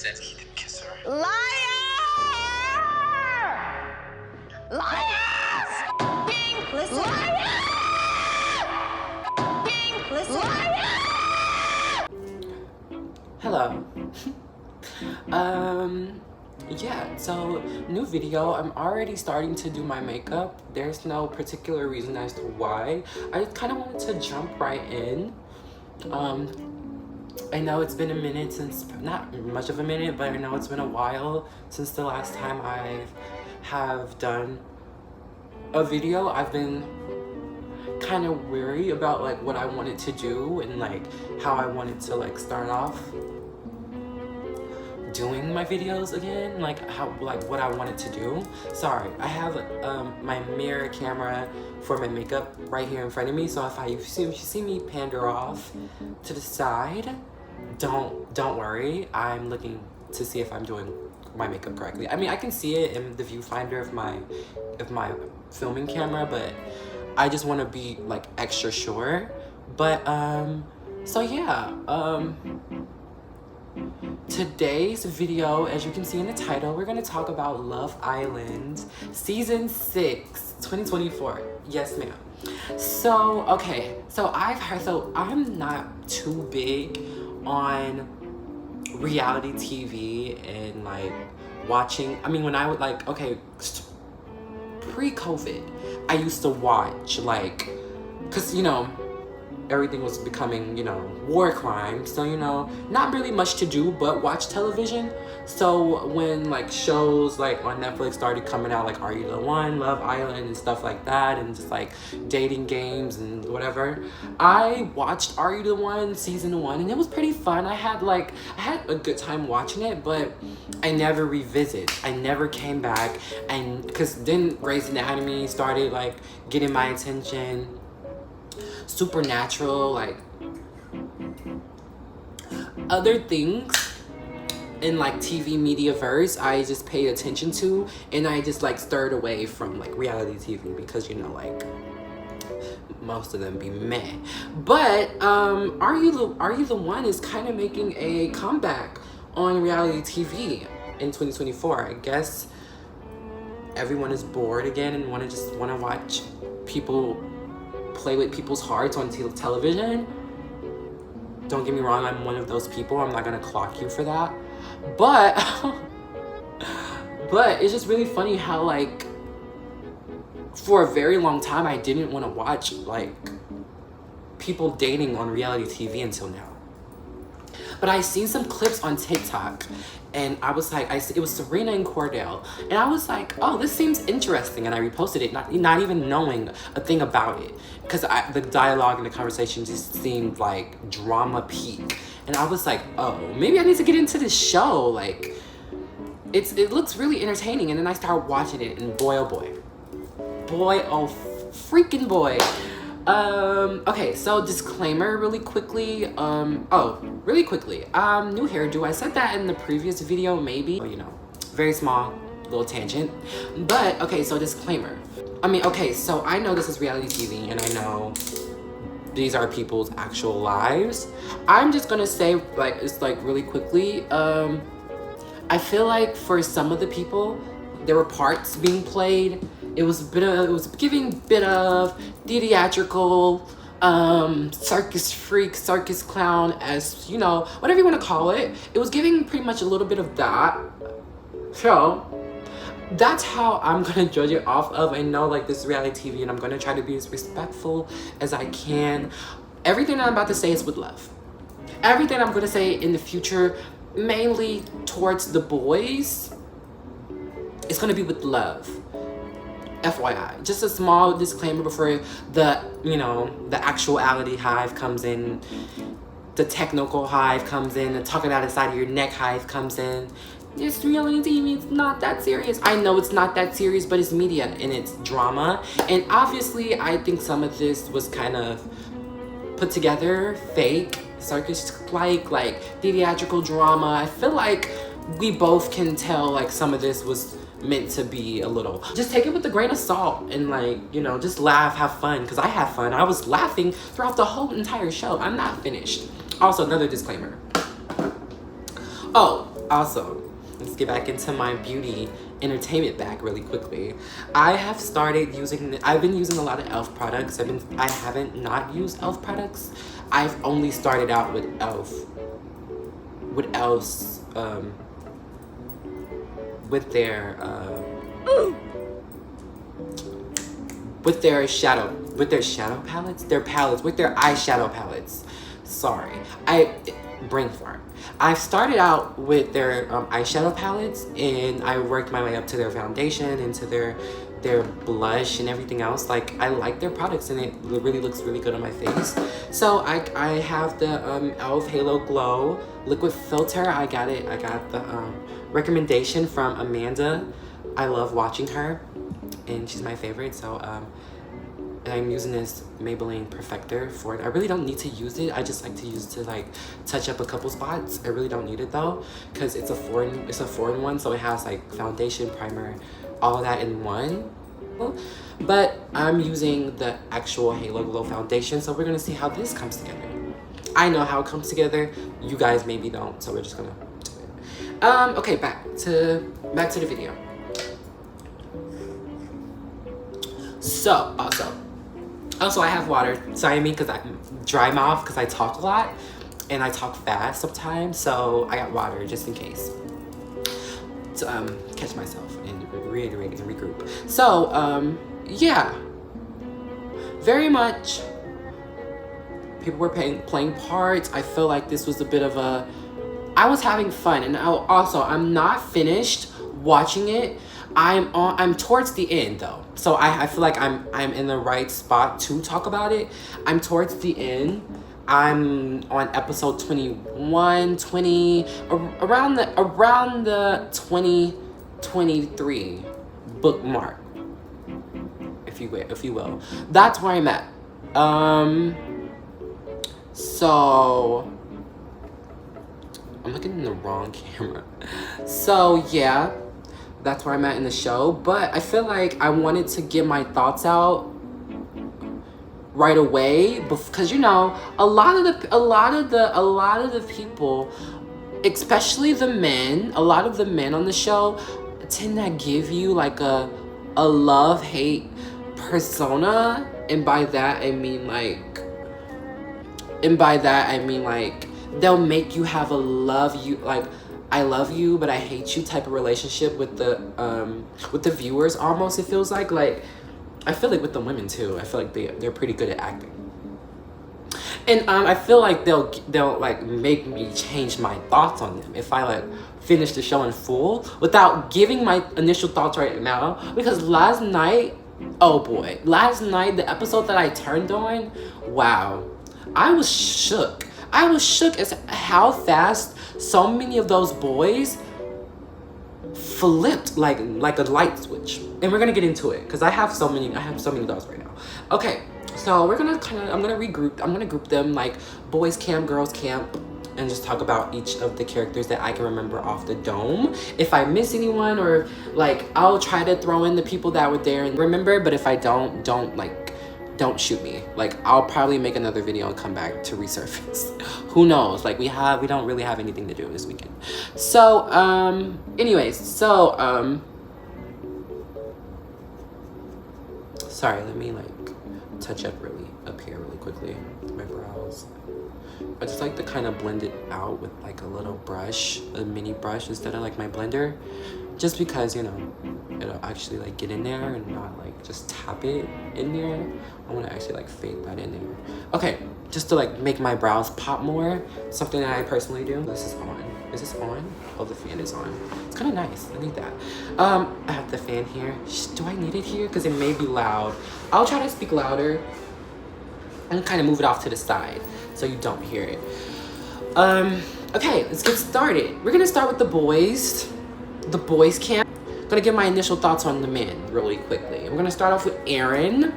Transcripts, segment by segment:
that he didn't kiss her. Liar! Liars! Listen. Liar! Listen. Hello. Yeah, so new video. I'm already starting to do my makeup. There's no particular reason as to why. I kind of wanted to jump right in. I know it's been a minute since, not much of a minute, but I know it's been a while since the last time I have done a video. I've been kind of weary about like what I wanted to do and like how I wanted to like start off doing my videos again, like what I wanted to do. Sorry, I have my mirror camera for my makeup right here in front of me, so if you see me pander off to the side, don't worry. I'm looking to see if I'm doing my makeup correctly. I mean, I can see it in the viewfinder of my filming camera, but I just want to be like extra sure. But so yeah, today's video, as you can see in the title, we're gonna talk about Love Island season 6 2024. Yes ma'am. So okay, so I'm not too big on reality TV and like watching. I mean, when I would like, okay, pre-COVID, I used to watch like, cause you know, everything was becoming, you know, war crime. So, you know, not really much to do but watch television. So when like shows like on Netflix started coming out, like Are You the One, Love Island and stuff like that, and just like dating games and whatever, I watched Are You the One season 1 and it was pretty fun. I had a good time watching it, but I never revisit. I never came back, and because then Grey's Anatomy started like getting my attention. Supernatural, like other things in like TV mediaverse, I just paid attention to, and I just like stirred away from like reality TV because, you know, like most of them be meh. But Are You the One is kind of making a comeback on reality TV in 2024. I guess everyone is bored again and want to watch people play with people's hearts on television. Don't get me wrong, I'm one of those people. I'm not gonna clock you for that. But but it's just really funny how like for a very long time I didn't want to watch like people dating on reality TV until now. But I seen some clips on TikTok and I was like, it was Serena and Cordell, and I was like, oh, this seems interesting, and I reposted it, not even knowing a thing about it, because the dialogue and the conversation just seemed like drama peak, and I was like, oh, maybe I need to get into this show. Like, it looks really entertaining, and then I started watching it, and boy, oh freaking boy. Okay, so disclaimer really quickly. Really quickly. New hairdo. I said that in the previous video, maybe. You know, very small little tangent. But, okay, so disclaimer. I mean, okay, so I know this is reality TV, and I know these are people's actual lives. I'm just gonna say, like, it's like really quickly. I feel like for some of the people, there were parts being played. It was giving bit of theatrical, circus freak, circus clown, as you know, whatever you want to call it. It was giving pretty much a little bit of that. So that's how I'm gonna judge it off of. I know like this is reality TV, and I'm gonna try to be as respectful as I can. Everything I'm about to say is with love. Everything I'm gonna say in the future, mainly towards the boys, it's gonna be with love. FYI, just a small disclaimer before the actuality hive comes in, the technical hive comes in, the talking out the side of your neck hive comes in. It's reality TV, it's not that serious. I know it's not that serious, but it's media and it's drama. And obviously, I think some of this was kind of put together, fake, circus-like theatrical drama. I feel like we both can tell like some of this was meant to be a little, just take it with a grain of salt and like, you know, just laugh, have fun, because I have fun. I was laughing throughout the whole entire show. I'm not finished. Also, another disclaimer. Oh, Also, let's get back into my beauty entertainment bag really quickly. I have started using, I've been using a lot of e.l.f. products. I haven't not used e.l.f. products. I've only started out with e.l.f. With e.l.f.'s, with their shadow palettes, their eyeshadow palettes. Sorry, brain fart. I've started out with their eyeshadow palettes, and I worked my way up to their foundation, into their blush and everything else. Like, I like their products, and it really looks really good on my face. So I have the e.l.f. Halo Glow liquid filter. I got the recommendation from Amanda. I love watching her, and she's my favorite. So and I'm using this Maybelline Perfector for it. I really don't need to use it. I just like to use it to like touch up a couple spots. I really don't need it though, because it's a 4-in-1, so it has like foundation, primer, all that in one. But I'm using the actual Halo Glow foundation, so we're gonna see how this comes together. I know how it comes together. You guys maybe don't, so we're just gonna do it. Okay, back to the video. So also I have water. Sorry me, because I'm dry mouth because I talk a lot and I talk fast sometimes. So I got water just in case to catch myself and reiterate and regroup. So yeah, very much people were playing parts. I feel like this was a bit of a, I was having fun, and I'm not finished watching it. I'm towards the end though, so I feel like I'm in the right spot to talk about it. I'm towards the end. I'm on episode 21, 20, around the 2023 bookmark, if you will. That's where I'm at. So I'm looking in the wrong camera. So yeah, that's where I'm at in the show. But I feel like I wanted to get my thoughts out right away, because you know, a lot of the people, especially the men, a lot of the men on the show tend to give you like a love-hate persona, and by that I mean like they'll make you have a I love you but I hate you type of relationship with the viewers. Almost, it feels like I feel like with the women too. I feel like they're pretty good at acting, and I feel like they'll like make me change my thoughts on them if I like finish the show in full without giving my initial thoughts right now. Because last night, the episode that I turned on, wow, I was shook. I was shook as how fast so many of those boys flipped like a light switch. And we're gonna get into it because I have so many thoughts right now. Okay, so I'm gonna group them like boys camp, girls camp, and just talk about each of the characters that I can remember off the dome. If I miss anyone, or like I'll try to throw in the people that were there and remember, but if I don't shoot me. Like, I'll probably make another video and come back to resurface. Who knows? Like, we don't really have anything to do this weekend. So, sorry, let me like touch up here really quickly. My brows. I just like to kind of blend it out with like a little brush, a mini brush, instead of like my blender. Just because, you know, it'll actually like get in there and not like just tap it in there. I want to actually like fade that in there. Okay, just to like make my brows pop more. Something that I personally do. This is on. Is this on? Oh, the fan is on. It's kind of nice. I need that. I have the fan here. Do I need it here? Because it may be loud. I'll try to speak louder and kind of move it off to the side so you don't hear it. Okay, let's get started. We're gonna start with the boys. The boys camp. I'm gonna give my initial thoughts on the men really quickly. I'm gonna start off with Aaron.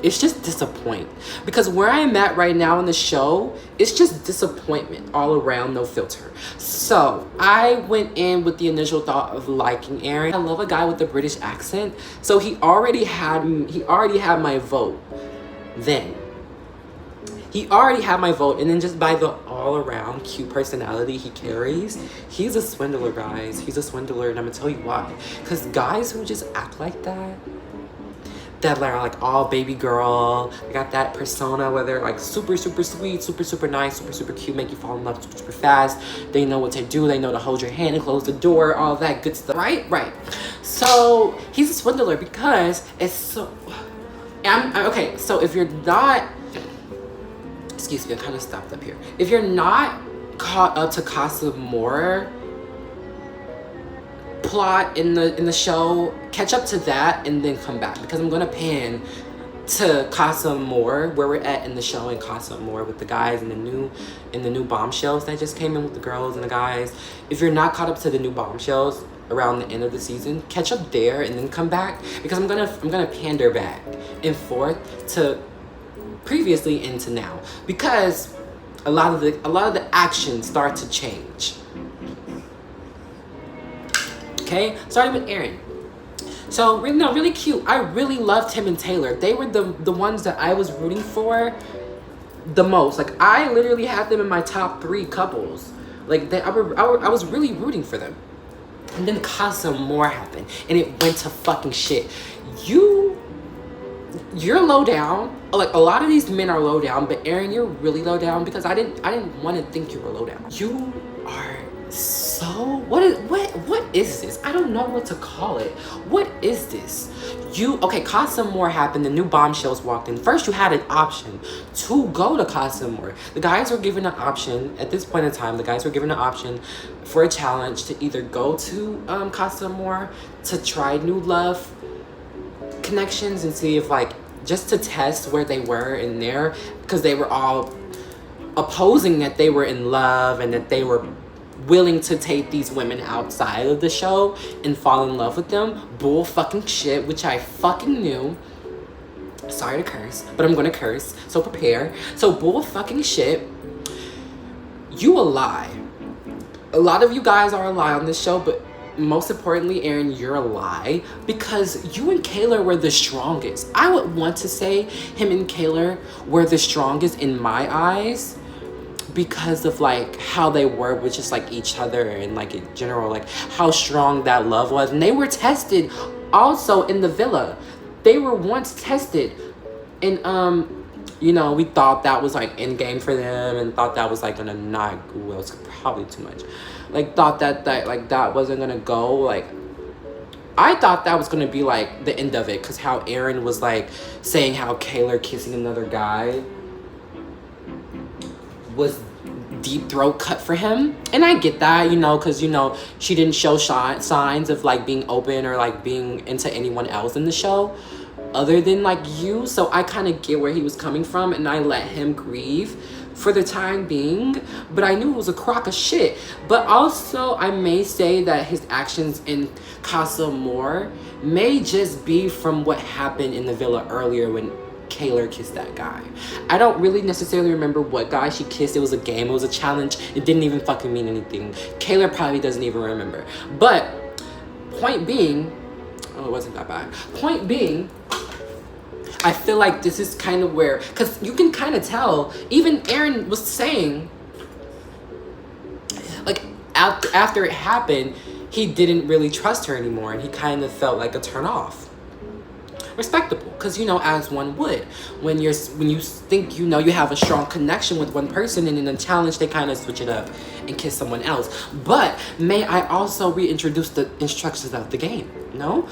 It's just disappointing because where I'm at right now in the show, it's just disappointment all around, no filter. So I went in with the initial thought of liking Aaron. I love a guy with a British accent, so he already had my vote then. He already had my vote, and then just by the all-around cute personality he carries, he's a swindler, guys. He's a swindler, and I'm gonna tell you why. Because guys who just act like that are like all baby girl, they got that persona where they're like super sweet, super nice, super cute, make you fall in love super fast. They know what to do, they know to hold your hand and close the door, all that good stuff, right? So he's a swindler because it's so... okay, so if you're not... Excuse me, I kind of stopped up here. If you're not caught up to Casa Amor plot in the show, catch up to that and then come back, because I'm gonna pan to Casa Amor, where we're at in the show in Casa Amor with the guys and the new bombshells that just came in with the girls and the guys. If you're not caught up to the new bombshells around the end of the season, catch up there and then come back, because I'm gonna pander back and forth to previously into now, because a lot of the actions start to change. Okay, starting with Aaron. So really cute. I really loved him and Taylor. They were the ones that I was rooting for the most. Like, I literally had them in my top 3 couples. Like, I was really rooting for them. And then Casa Amor happened, and it went to fucking shit. You're low down. Like, a lot of these men are low down, but Aaron, you're really low down, because I didn't want to think you were low down. You are so... What is this? I don't know what to call it. What is this? Okay, Casa Amor happened, the new bombshells walked in. First, you had an option to go to Casa Amor. The guys were given an option, at this point in time, the guys were given an option for a challenge to either go to Casa Amor to try new love connections and see if, like, just to test where they were in there, because they were all opposing that they were in love and that they were willing to take these women outside of the show and fall in love with them. Bull fucking shit, which I fucking knew. Sorry to curse, but I'm gonna curse, so prepare. So bull fucking shit. You a lie. A lot of you guys are a lie on this show, but most importantly, Aaron, you're a lie, because you and Kayla were the strongest. I would want to say him and Kayla were the strongest in my eyes, because of like how they were with just like each other and like in general, like how strong that love was. And they were tested also in the villa. They were once tested, and you know, we thought that was like in game for them, and thought that was like gonna not, well, it's probably too much, like thought that like that wasn't gonna go. Like, I thought that was gonna be like the end of it, because how Aaron was like saying how Kayla kissing another guy was deep throat cut for him. And I get that, you know, because, you know, she didn't show signs of like being open or like being into anyone else in the show other than like you. So I kind of get where he was coming from, and I let him grieve for the time being, but I knew it was a crock of shit. But also, I may say that his actions in Casa Amor may just be from what happened in the villa earlier when Kayla kissed that guy. I don't really necessarily remember what guy she kissed. It was a game, it was a challenge, it didn't even fucking mean anything. Kayla probably doesn't even remember. But point being, oh, it wasn't that bad. Point being, I feel like this is kind of where, because you can kind of tell, even Aaron was saying, like, after it happened, he didn't really trust her anymore, and he kind of felt like a turn off. Respectable, because, you know, as one would, when you think, you know, you have a strong connection with one person, and in a challenge they kind of switch it up and kiss someone else. But may I also reintroduce the instructions of the game? No?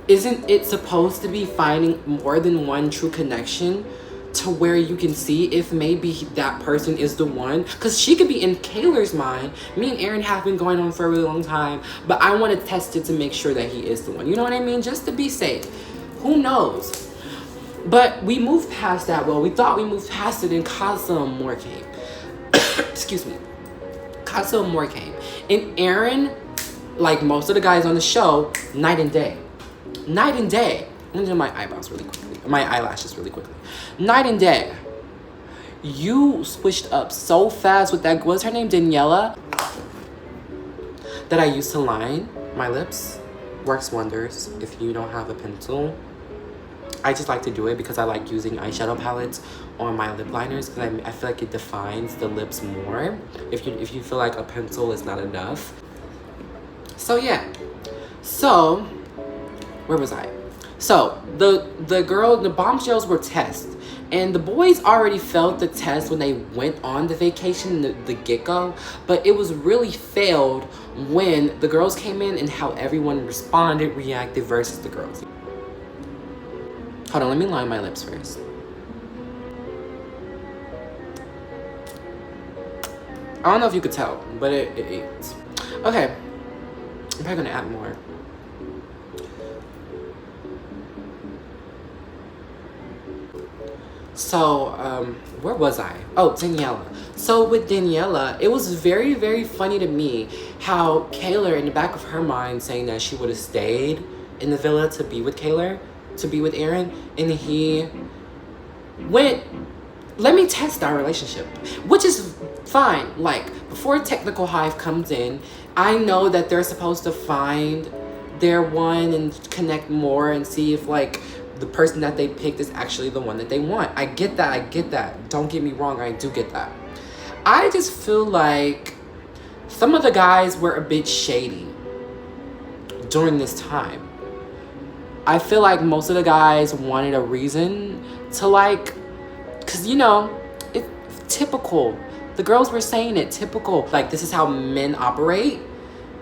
Isn't it supposed to be finding more than one true connection to where you can see if maybe that person is the one? Because she could be in Kayla's mind. Me and Aaron have been going on for a really long time, but I want to test it to make sure that he is the one. You know what I mean? Just to be safe. Who knows? But we moved past that. Well, we thought we moved past it, and Casa Amor came. Excuse me. Casa Amor came. And Aaron, like most of the guys on the show, night and day. Night and day. I'm gonna do my eyebrows really quickly. My eyelashes really quickly. Night and day. You switched up so fast with that, what's her name? Daniela? That I used to line my lips. Works wonders if you don't have a pencil. I just like to do it because I like using eyeshadow palettes on my lip liners because I feel like it defines the lips more if you feel like a pencil is not enough. So yeah, so where was I? So the bombshells were tests, and the boys already felt the test when they went on the vacation, the get-go, but it was really failed when the girls came in and how everyone reacted versus the girls. Hold on, let me line my lips first. I don't know if you could tell, but it is. Okay, I'm probably gonna add more. So, where was I? Oh, Daniela. So with Daniela, it was very, very funny to me how Kaylor, in the back of her mind, saying that she would have stayed in the villa to be with Kaylor, to be with Aaron, and he went, let me test our relationship, which is fine. Like, before Technical Hive comes in, I know that they're supposed to find their one and connect more and see if, like, the person that they picked is actually the one that they want. I get that. Don't get me wrong, I do get that. I just feel like some of the guys were a bit shady during this time. I feel like most of the guys wanted a reason to, like, because, you know, it's typical. The girls were saying it, typical. Like, this is how men operate.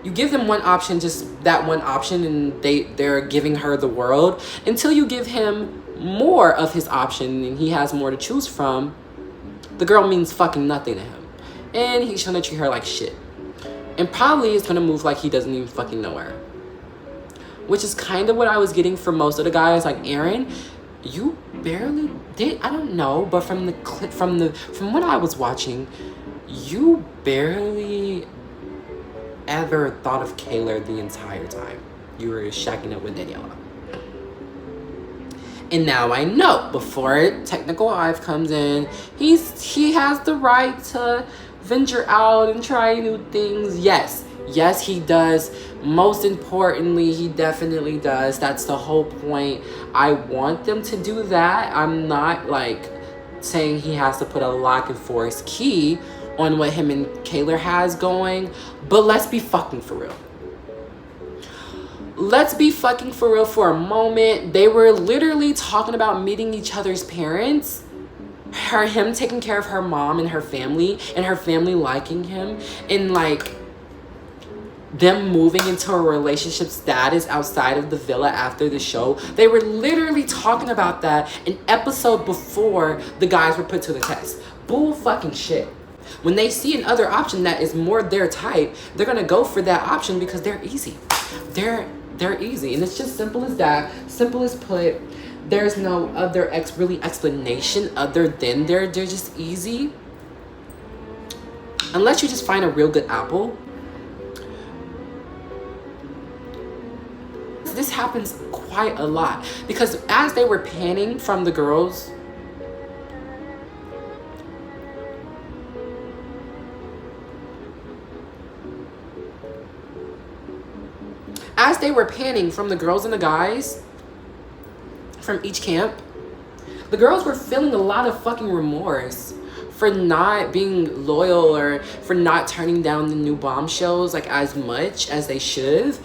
You give them one option, just that one option, and they're giving her the world. Until you give him more of his option and he has more to choose from, the girl means fucking nothing to him. And he's gonna treat her like shit. And probably is gonna move like he doesn't even fucking know her. Which is kind of what I was getting from most of the guys. Like, Aaron, you barely did, I don't know, but from the clip, from what I was watching, you barely ever thought of Kaylor the entire time you were shacking up with Daniela. And now I know, before Technical Hive comes in, he has the right to venture out and try new things. Yes, he does. Most importantly, he definitely does. That's the whole point. I want them to do that. I'm not, like, saying he has to put a lock and force key on what him and Kaylor has going, but let's be fucking for real. Let's be fucking for real for a moment. They were literally talking about meeting each other's parents. Him taking care of her mom and her family liking him, and, like, them moving into a relationship status outside of the villa after the show. They were literally talking about that an episode before the guys were put to the test. Bull fucking shit. When they see another option that is more their type, they're gonna go for that option because they're easy. They're easy, and it's just simple as that. Simple as put. There's no other explanation other than they're just easy. Unless you just find a real good apple. This happens quite a lot because as they were panning from the girls, and the guys from each camp, the girls were feeling a lot of fucking remorse for not being loyal or for not turning down the new bombshells like as much as they should have,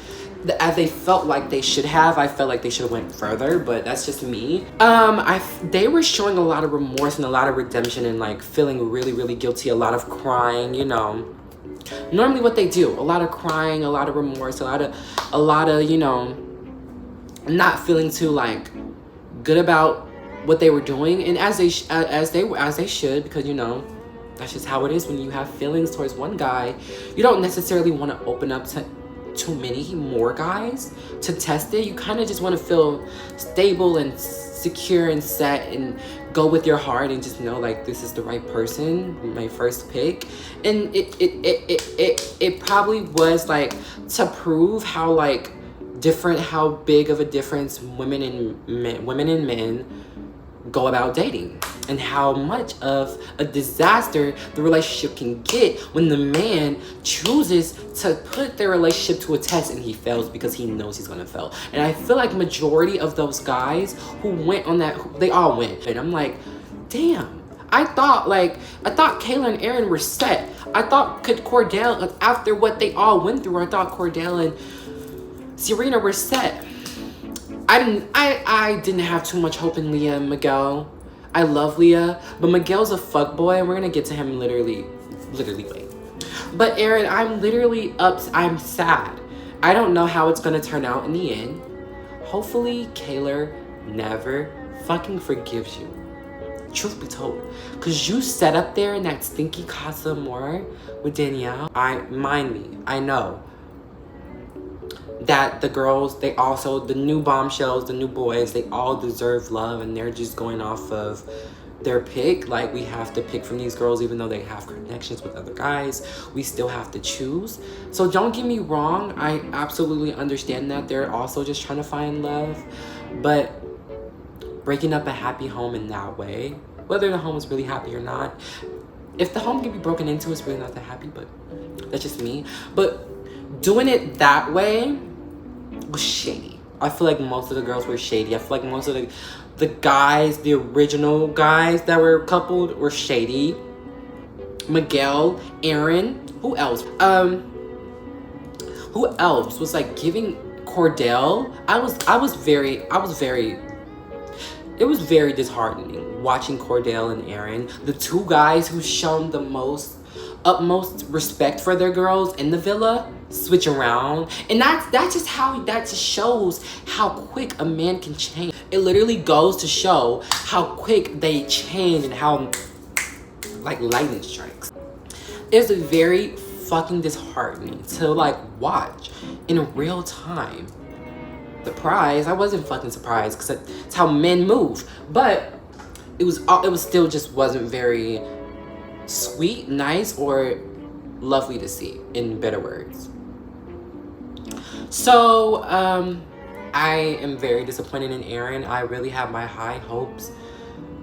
as they felt like they should have. I felt like they should have went further, but that's just me. They were showing a lot of remorse and a lot of redemption and, like, feeling really, really guilty, a lot of crying, you know. Normally what they do, a lot of crying, a lot of remorse, a lot of, you know, not feeling too, like, good about what they were doing, and as they should, because, you know, that's just how it is when you have feelings towards one guy. You don't necessarily want to open up to too many more guys to test it. You kind of just want to feel stable and secure and set and go with your heart and just know, like, this is the right person, my first pick. And it probably was, like, to prove how, like, different, how big of a difference women and men go about dating. and how much of a disaster the relationship can get when the man chooses to put their relationship to a test and he fails because he knows he's gonna fail. And I feel like majority of those guys who went on that, they all went. And I'm like, damn. I thought Kayla and Aaron were set. I thought Cordell, after what they all went through, I thought Cordell and Serena were set. I didn't have too much hope in Leah and Miguel. I love Leah, but Miguel's a fuckboy, and we're gonna get to him literally wait. But Aaron, I'm sad. I don't know how it's gonna turn out in the end. Hopefully, Kayla never fucking forgives you. Truth be told, cause you sat up there in that stinky Casa Amor with Danielle. I know that the girls, the new bombshells, the new boys, they all deserve love, and they're just going off of their pick. Like, we have to pick from these girls, even though they have connections with other guys. We still have to choose. So don't get me wrong, I absolutely understand that they're also just trying to find love, but breaking up a happy home in that way, whether the home is really happy or not, if the home can be broken into, it's really not that happy, but that's just me. But doing it that way was shady. I feel like most of the girls were shady. I feel like most of the guys, the original guys that were coupled, were shady. Miguel, Aaron, who else? Who else was like giving Cordell? It was very disheartening watching Cordell and Aaron, the two guys who've shown the utmost respect for their girls in the villa, switch around. And that just shows how quick a man can change. It literally goes to show how quick they change and how like lightning strikes. It's very fucking disheartening to like watch in real time. Surprised, I wasn't fucking surprised because that's how men move, but it was still just wasn't very sweet, nice, or lovely to see, in better words. So I am very disappointed in Aaron. I really have my high hopes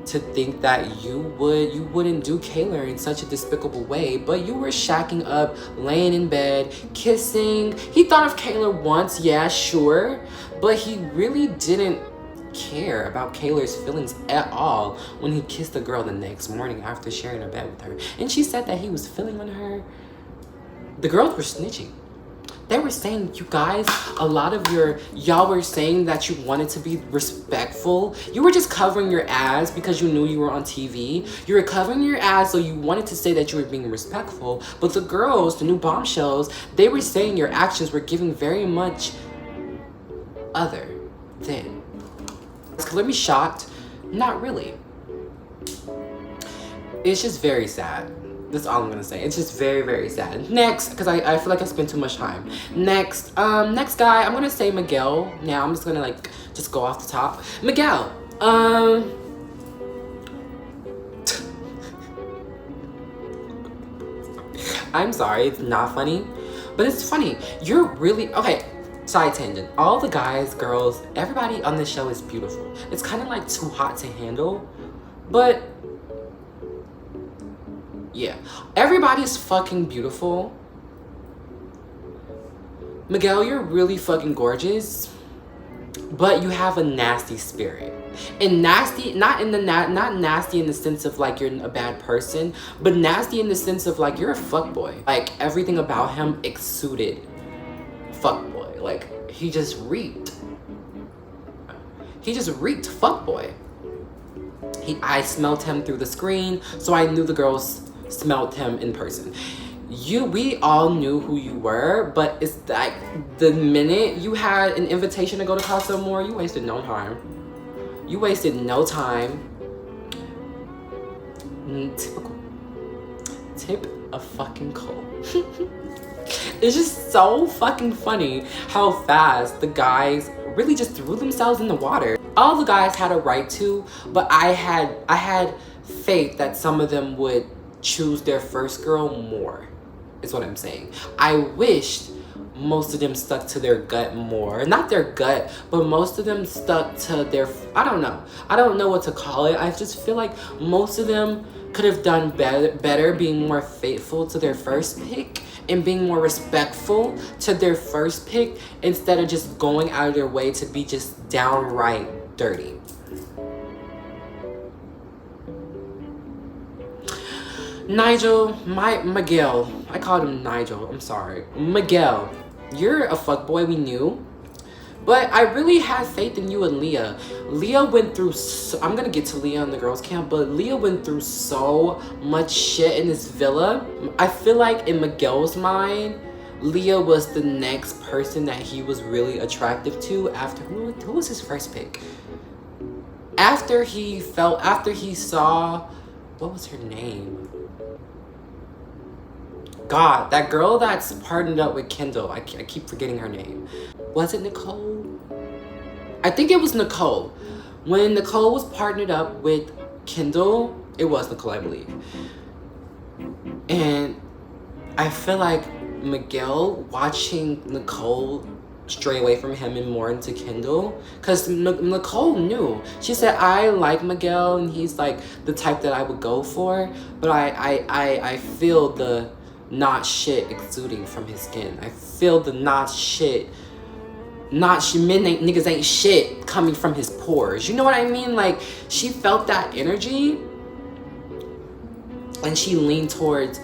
to think that you wouldn't do Kayla in such a despicable way, but you were shacking up, laying in bed, kissing. He thought of Kayla once, yeah, sure, but he really didn't care about Kayla's feelings at all when he kissed the girl the next morning after sharing a bed with her. And she said that he was feeling on her. The girls were snitching. They were saying, you guys, a lot of y'all were saying that you wanted to be respectful. You were just covering your ass because you knew you were on TV. You were covering your ass so you wanted to say that you were being respectful. But the girls, the new bombshells, they were saying your actions were giving very much other than. Is Kalimi shocked? Not really. It's just very sad. That's all I'm gonna say. It's just very, very sad. Next, because I feel like I spent too much time. Next guy, I'm gonna say Miguel. Now I'm just gonna like just go off the top. Miguel. I'm sorry, it's not funny, but it's funny. You're really okay. Side tangent. All the guys, girls, everybody on this show is beautiful. It's kind of like too hot to handle, but yeah, everybody's fucking beautiful. Miguel, you're really fucking gorgeous, but you have a nasty spirit. And nasty, not nasty in the sense of like you're a bad person, but nasty in the sense of like you're a fuckboy. Like everything about him exuded fuckboy. Like he just reeked fuckboy. I smelled him through the screen, so I knew the girls smelled him in person. We all knew who you were, but it's like the minute you had an invitation to go to Casa Amor, you wasted no time. You wasted no time. Typical. Tip of fucking Cole. It's just so fucking funny how fast the guys really just threw themselves in the water. All the guys had a right to, but I had faith that some of them would choose their first girl more. is what I'm saying. I wished most of them stuck to their gut more. Not their gut, but most of them stuck to their, I don't know. I don't know what to call it. I just feel like most of them could have done better being more faithful to their first pick and being more respectful to their first pick instead of just going out of their way to be just downright dirty. Miguel, I called him Nigel, I'm sorry. Miguel, you're a fuckboy, we knew. But I really had faith in you and Leah. Leah went through, I'm gonna get to Leah in the girls' camp, but Leah went through so much shit in this villa. I feel like in Miguel's mind, Leah was the next person that he was really attractive to after, who was his first pick? After he saw, what was her name? God, that girl that's partnered up with Kendall. I keep forgetting her name. Was it Nicole? I think it was Nicole. When Nicole was partnered up with Kendall, it was Nicole, I believe. And I feel like Miguel watching Nicole stray away from him and more into Kendall, because Nicole knew. She said, I like Miguel and he's like the type that I would go for, but I feel the not shit exuding from his skin. I feel the niggas ain't shit coming from his pores. You know what I mean? Like, she felt that energy and she leaned towards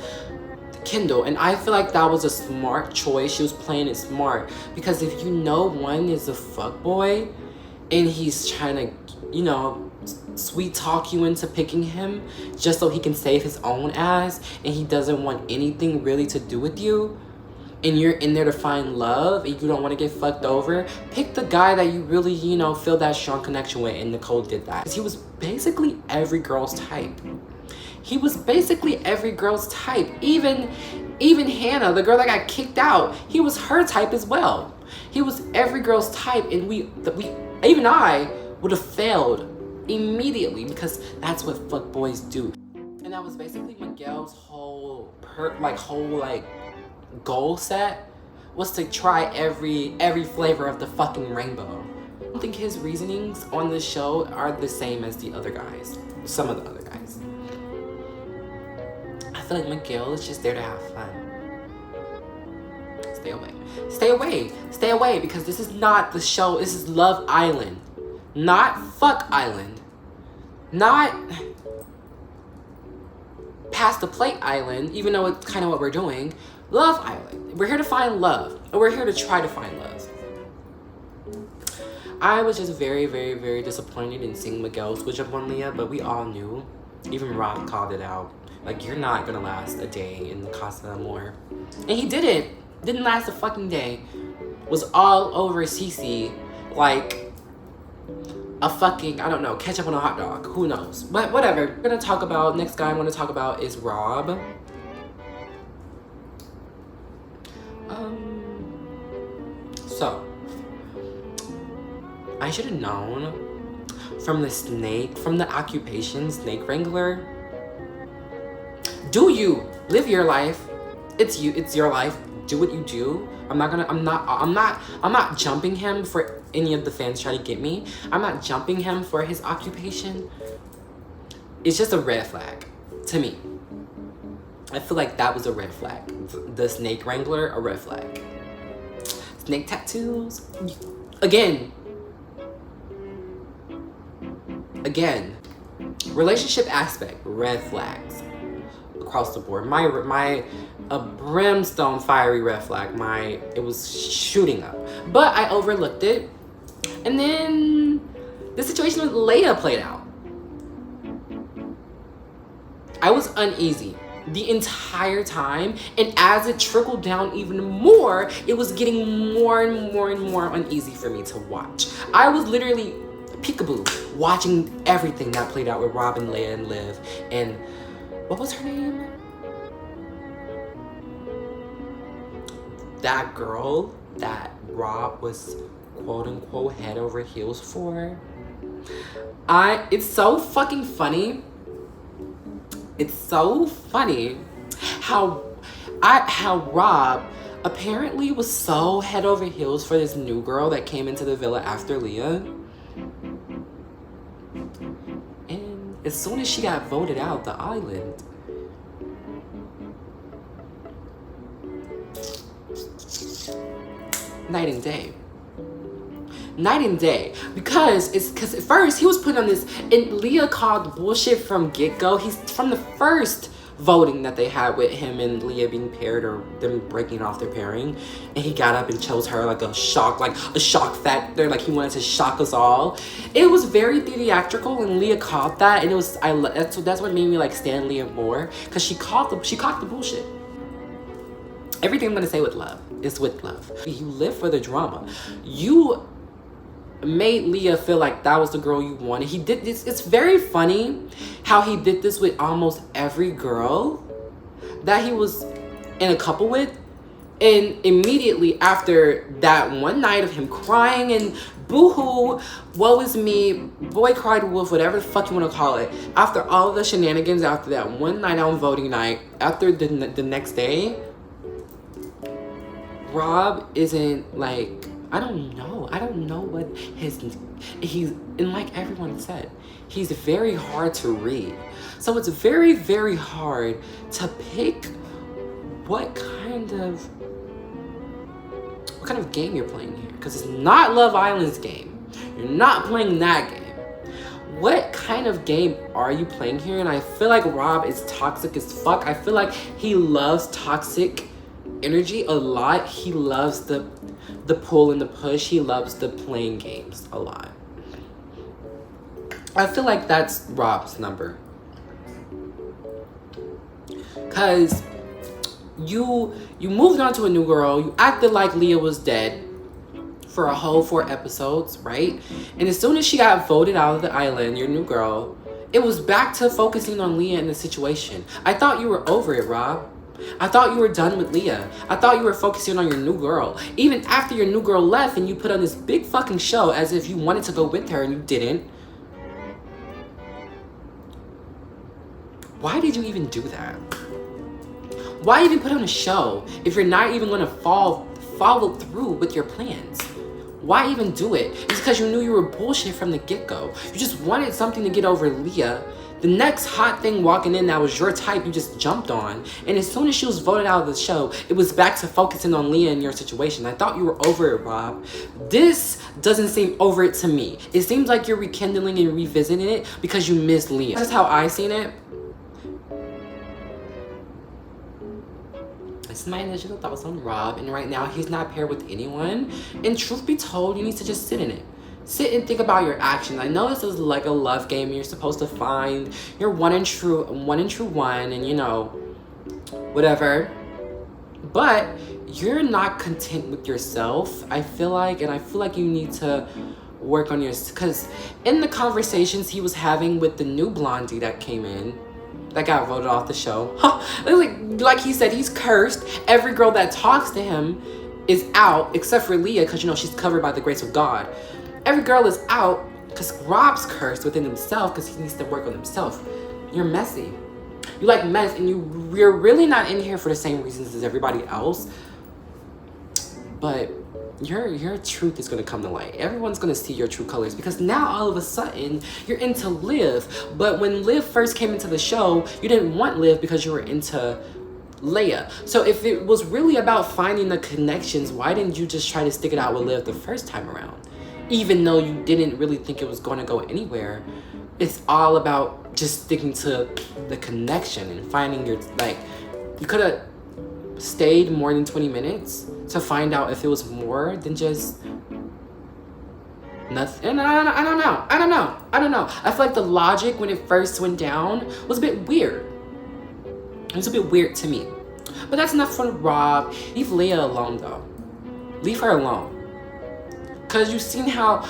Kendall. And I feel like that was a smart choice. She was playing it smart, because if you know one is a fuckboy and he's trying to, you know, sweet talk you into picking him just so he can save his own ass, and he doesn't want anything really to do with you, and you're in there to find love and you don't want to get fucked over, pick the guy that you really, you know, feel that strong connection with. And Nicole did that. He was basically every girl's type. He was basically every girl's type. Even Hannah, the girl that got kicked out, he was her type as well. He was every girl's type, and even I would have failed immediately, because that's what fuckboys do. And that was basically Miguel's whole goal set, was to try every flavor of the fucking rainbow. I don't think his reasonings on this show are the same as the other guys. Some of the other guys. I feel like Miguel is just there to have fun. Stay away. Stay away. Stay away, because this is not the show. This is Love Island. Not Fuck Island. Not Pass the Plate Island, even though it's kind of what we're doing. Love Island. We're here to find love. And we're here to try to find love. I was just very, very, very disappointed in seeing Miguel switch up on Leah, but we all knew. Even Rob called it out. Like, you're not gonna last a day in the Casa Amor. And he didn't. Didn't last a fucking day. Was all over Cece like a fucking, I don't know, ketchup on a hot dog. Who knows? But whatever. We're gonna talk about, next guy I want to talk about is Rob. So, I should have known from the occupation, snake wrangler. Do you live your life? It's your life. Do what you do. I'm not jumping him for any of the fans trying to get me. I'm not jumping him for his occupation. It's just a red flag to me. I feel like that was a red flag. The snake wrangler, a red flag. Snake tattoos, again. Relationship aspect, red flags across the board. A brimstone fiery red flag. It was shooting up, but I overlooked it. And then the situation with Leia played out. I was uneasy the entire time, and as it trickled down even more, it was getting more and more and more uneasy for me to watch. I was literally peekaboo watching everything that played out with Rob and Leia and Liv, and what was her name? That girl that Rob was quote unquote head over heels for. It's so fucking funny. It's so funny how how Rob apparently was so head over heels for this new girl that came into the villa after Leah. And as soon as she got voted out the island, night and day. Night and day. Because at first he was putting on this, and Leah called bullshit from get-go. He's from the first voting that they had with him and Leah being paired, or them breaking off their pairing, and he got up and chose her like a shock factor, like he wanted to shock us all. It was very theatrical, and Leah called that, and it was that's what made me like stand Leah more, because she caught the bullshit. Everything I'm gonna say with love is with love. You live for the drama. You made Leah feel like that was the girl you wanted. He did this. It's very funny how he did this with almost every girl that he was in a couple with. And immediately after that one night of him crying and boo-hoo, woe is me, boy cried wolf, whatever the fuck you want to call it. After all of the shenanigans, after that one night on voting night, after the next day, Rob isn't like, I don't know what he's, and like everyone said, he's very hard to read. So it's very, very hard to pick what kind of game you're playing here. Because it's not Love Island's game. You're not playing that game. What kind of game are you playing here? And I feel like Rob is toxic as fuck. I feel like he loves toxic energy a lot. He loves the pull and the push. He loves the playing games a lot. I feel like that's Rob's number. Cause you moved on to a new girl. You acted like Leah was dead for a whole 4 episodes, right? And as soon as she got voted out of the island, your new girl, it was back to focusing on Leah and the situation. I thought you were over it, Rob. I thought you were done with Leah. I thought you were focusing on your new girl. Even after your new girl left and you put on this big fucking show as if you wanted to go with her and you didn't. Why did you even do that? Why even put on a show if you're not even going to follow through with your plans? Why even do it? It's because you knew you were bullshit from the get-go. You just wanted something to get over Leah. The next hot thing walking in that was your type, you just jumped on. And as soon as she was voted out of the show, it was back to focusing on Leah and your situation. I thought you were over it, Rob. This doesn't seem over it to me. It seems like you're rekindling and revisiting it because you miss Leah. That's how I seen it. It's my initial thoughts on Rob, and right now he's not paired with anyone. And truth be told, you need to just sit in it. Sit and think about your actions. I know this is like a love game. You're supposed to find your one and true one, and you know, whatever. But you're not content with yourself, I feel like, and I feel like you need to work on yours. Because in the conversations he was having with the new blondie that came in, that got voted off the show. Like he said, he's cursed. Every girl that talks to him is out, except for Leah, because you know she's covered by the grace of God. Every girl is out because Rob's cursed within himself because he needs to work on himself. You're messy. You like mess, and you're really not in here for the same reasons as everybody else. But your truth is going to come to light. Everyone's going to see your true colors because now all of a sudden you're into Liv. But when Liv first came into the show, you didn't want Liv because you were into Leia. So if it was really about finding the connections, why didn't you just try to stick it out with Liv the first time around? Even though you didn't really think it was going to go anywhere, it's all about just sticking to the connection and finding your, like, you could have stayed more than 20 minutes to find out if it was more than just nothing. I don't know. I feel like the logic when it first went down was a bit weird. It was a bit weird to me. But that's enough for Rob. Leave Leia alone, though. Leave her alone. Cause you've seen how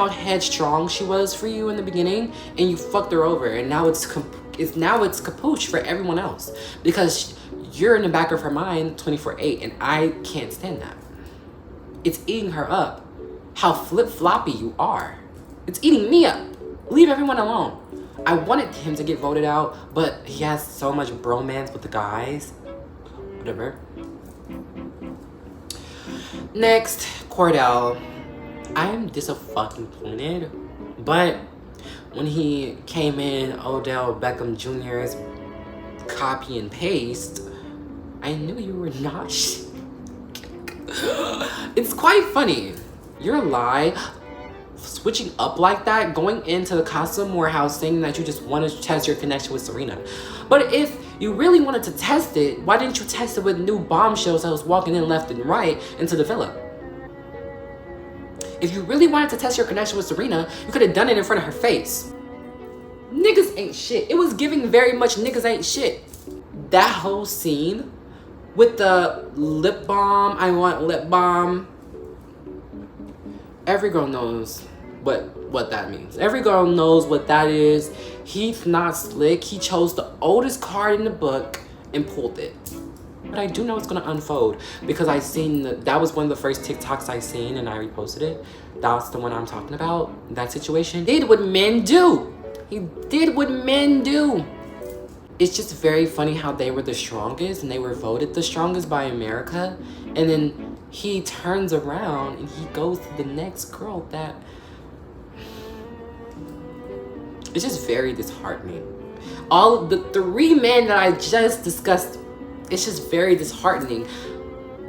headstrong she was for you in the beginning, and you fucked her over, and now it's capuche for everyone else because you're in the back of her mind 24/8, and I can't stand that. It's eating her up. How flip-floppy you are. It's eating me up. Leave everyone alone. I wanted him to get voted out, but he has so much bromance with the guys. Whatever. Next, Cordell. I'm disappointed, but when he came in Odell Beckham Jr.'s copy and paste, I knew you were not. It's quite funny. Your lie, switching up like that, going into the costume warehouse saying that you just want to test your connection with Serena. But if you really wanted to test it, why didn't you test it with new bombshells that was walking in left and right into the villa? If you really wanted to test your connection with Serena, you could have done it in front of her face. Niggas ain't shit. It was giving very much niggas ain't shit. That whole scene with the lip balm, I want lip balm. Every girl knows what that means. Every girl knows what that is. He's not slick. He chose the oldest card in the book and pulled it. But I do know it's gonna unfold because I seen that was one of the first TikToks I seen and I reposted it. That's the one I'm talking about. That situation. He did what men do. He did what men do. It's just very funny how they were the strongest and they were voted the strongest by America. And then he turns around and he goes to the next girl that... It's just very disheartening. All of the 3 men that I just discussed, it's just very disheartening.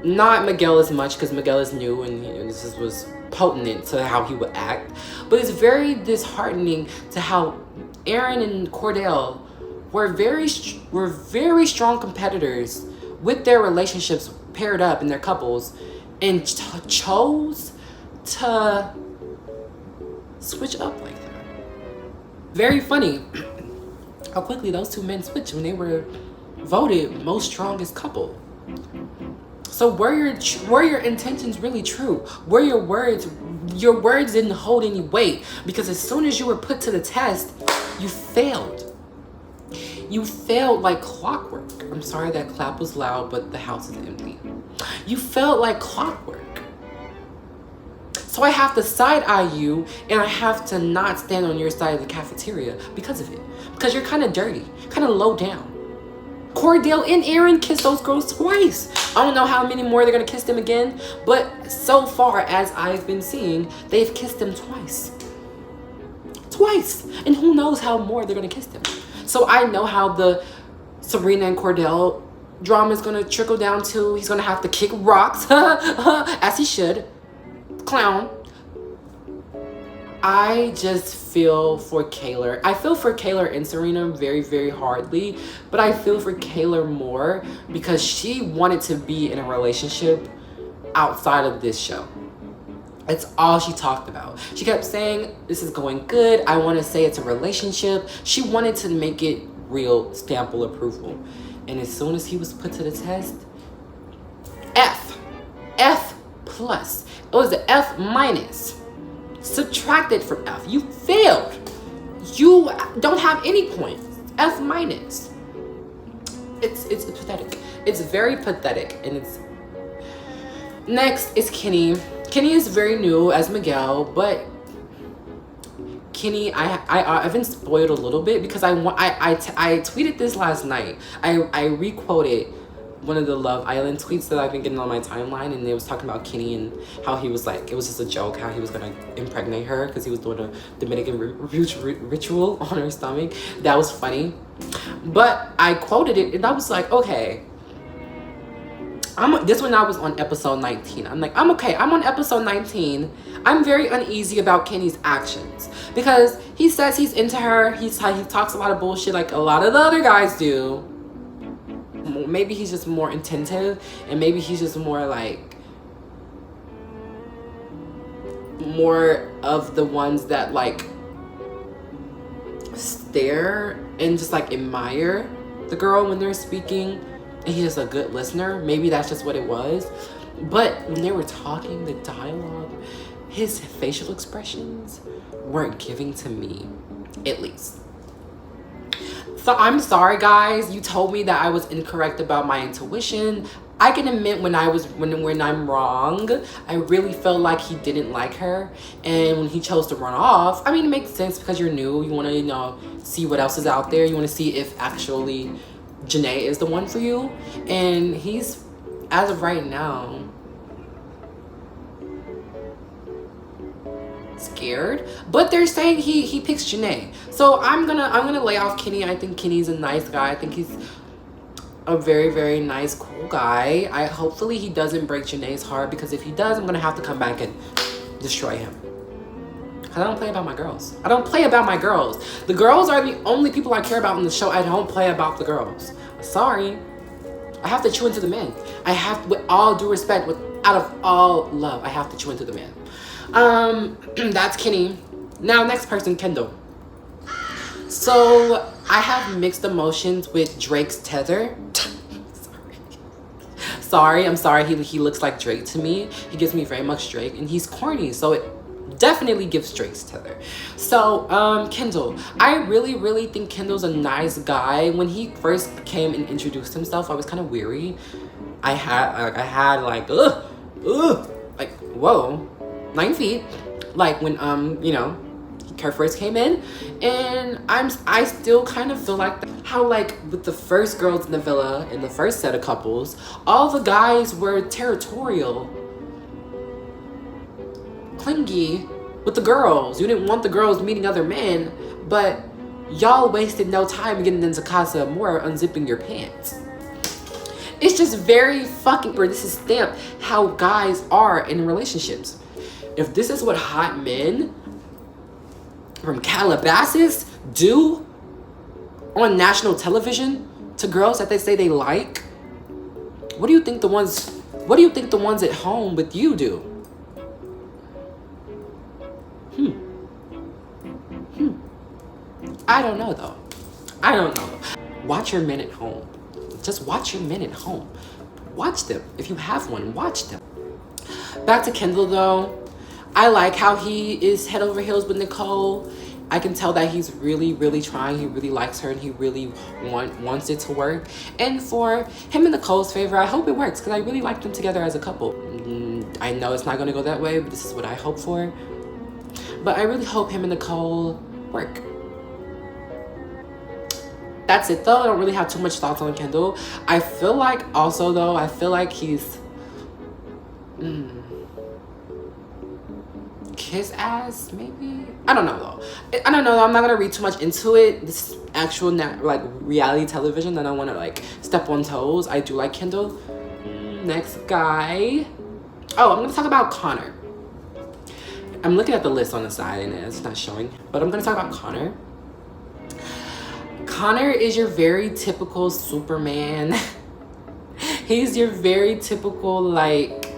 Not Miguel as much because Miguel is new and this was potent to how he would act. But it's very disheartening to how Aaron and Cordell were very strong competitors with their relationships paired up in their couples and chose to switch up like that. Very funny how quickly those 2 men switched when they were voted most strongest couple. So were your intentions really true? Were your words didn't hold any weight? Because as soon as you were put to the test, you failed. You failed like clockwork. I'm sorry that clap was loud, but the house is empty. You failed like clockwork. So I have to side-eye you, and I have to not stand on your side of the cafeteria because of it. Because you're kind of dirty, kind of low down. Cordell and Aaron kissed those girls twice. I don't know how many more they're gonna kiss them again, but so far as I've been seeing, they've kissed them twice. Twice. And who knows how more they're gonna kiss them. So I know how the Serena and Cordell drama is gonna trickle down to. He's gonna have to kick rocks, as he should. Clown. I just feel for Kaylor. I feel for Kaylor and Serena very, very hardly, but I feel for Kaylor more because she wanted to be in a relationship outside of this show. That's all she talked about. She kept saying, this is going good. I want to say it's a relationship. She wanted to make it real stample approval. And as soon as he was put to the test, F plus. It was the F minus. Subtracted from F. You failed. You don't have any points. F minus. It's pathetic. It's very pathetic. And it's... Next is Kenny. Kenny is very new as Miguel, but Kenny, I've been spoiled a little bit because I tweeted this last night. I requoted one of the Love Island tweets that I've been getting on my timeline, and it was talking about Kenny and how he was like, it was just a joke how he was gonna impregnate her because he was doing a Dominican ritual on her stomach. That was funny, but I quoted it and I was like, okay. This one I was on episode 19. I'm like, I'm okay. I'm on episode 19. I'm very uneasy about Kenny's actions because he says he's into her. He talks a lot of bullshit like a lot of the other guys do. Maybe he's just more attentive, and maybe he's just more like more of the ones that like stare and just like admire the girl when they're speaking. And he's just a good listener. Maybe that's just what it was. But when they were talking, the dialogue, his facial expressions weren't giving to me, at least. So I'm sorry, guys. You told me that I was incorrect about my intuition. I can admit when I'm wrong. I really felt like he didn't like her. And when he chose to run off, I mean, it makes sense because you're new. You want to, see what else is out there. You want to see if actually Janae is the one for you. And he's, as of right now, scared, but they're saying he picks Janae. So I'm gonna lay off Kenny. I think Kenny's a nice guy. I think he's a very, very nice, cool guy. Hopefully he doesn't break Janae's heart, because if he does, I'm gonna have to come back and destroy him. I don't play about my girls. I don't play about my girls. The girls are the only people I care about in the show. I don't play about the girls. Sorry. I have to chew into the men. I have, with all due respect, out of all love, I have to chew into the men. That's Kenny. Now, next person, Kendall. So, I have mixed emotions with Drake's tether. Sorry, I'm sorry. He looks like Drake to me. He gives me very much Drake, and he's corny, so it definitely gives Drake's tether. So, Kendall. I really, really think Kendall's a nice guy. When he first came and introduced himself, I was kind of weary. I had like, like, whoa, 9 feet. Like when, you know, Kurt first came in, and I still kind of feel like how, like, with the first girls in the villa, in the first set of couples, all the guys were territorial, clingy with the girls. You didn't want the girls meeting other men, but y'all wasted no time getting into Casa Amor unzipping your pants. It's just very fucking, or this is stamped how guys are in relationships. If this is what hot men from Calabasas do on national television to girls that they say they like, what do you think the ones at home with you do? I don't know though. Watch your men at home. Just watch your men at home. Watch them. If you have one, watch them. Back to Kendall though. I like how he is head over heels with Nicole. I can tell that he's really, really trying. He really likes her, and he really wants it to work. And for him and Nicole's favor, I hope it works, because I really like them together as a couple. I know it's not going to go that way, but this is what I hope for. But I really hope him and Nicole work. That's it though. I don't really have too much thoughts on Kendall. I feel like also though, he's kiss ass maybe. I don't know though. I'm not gonna read too much into it. This is actual like reality television. I don't want to like step on toes. I do like Kendall. Next guy. Oh, I'm gonna talk about Connor. I'm looking at the list on the side and it's not showing, but I'm gonna talk about Connor. Connor is your very typical Superman. He's your very typical, like,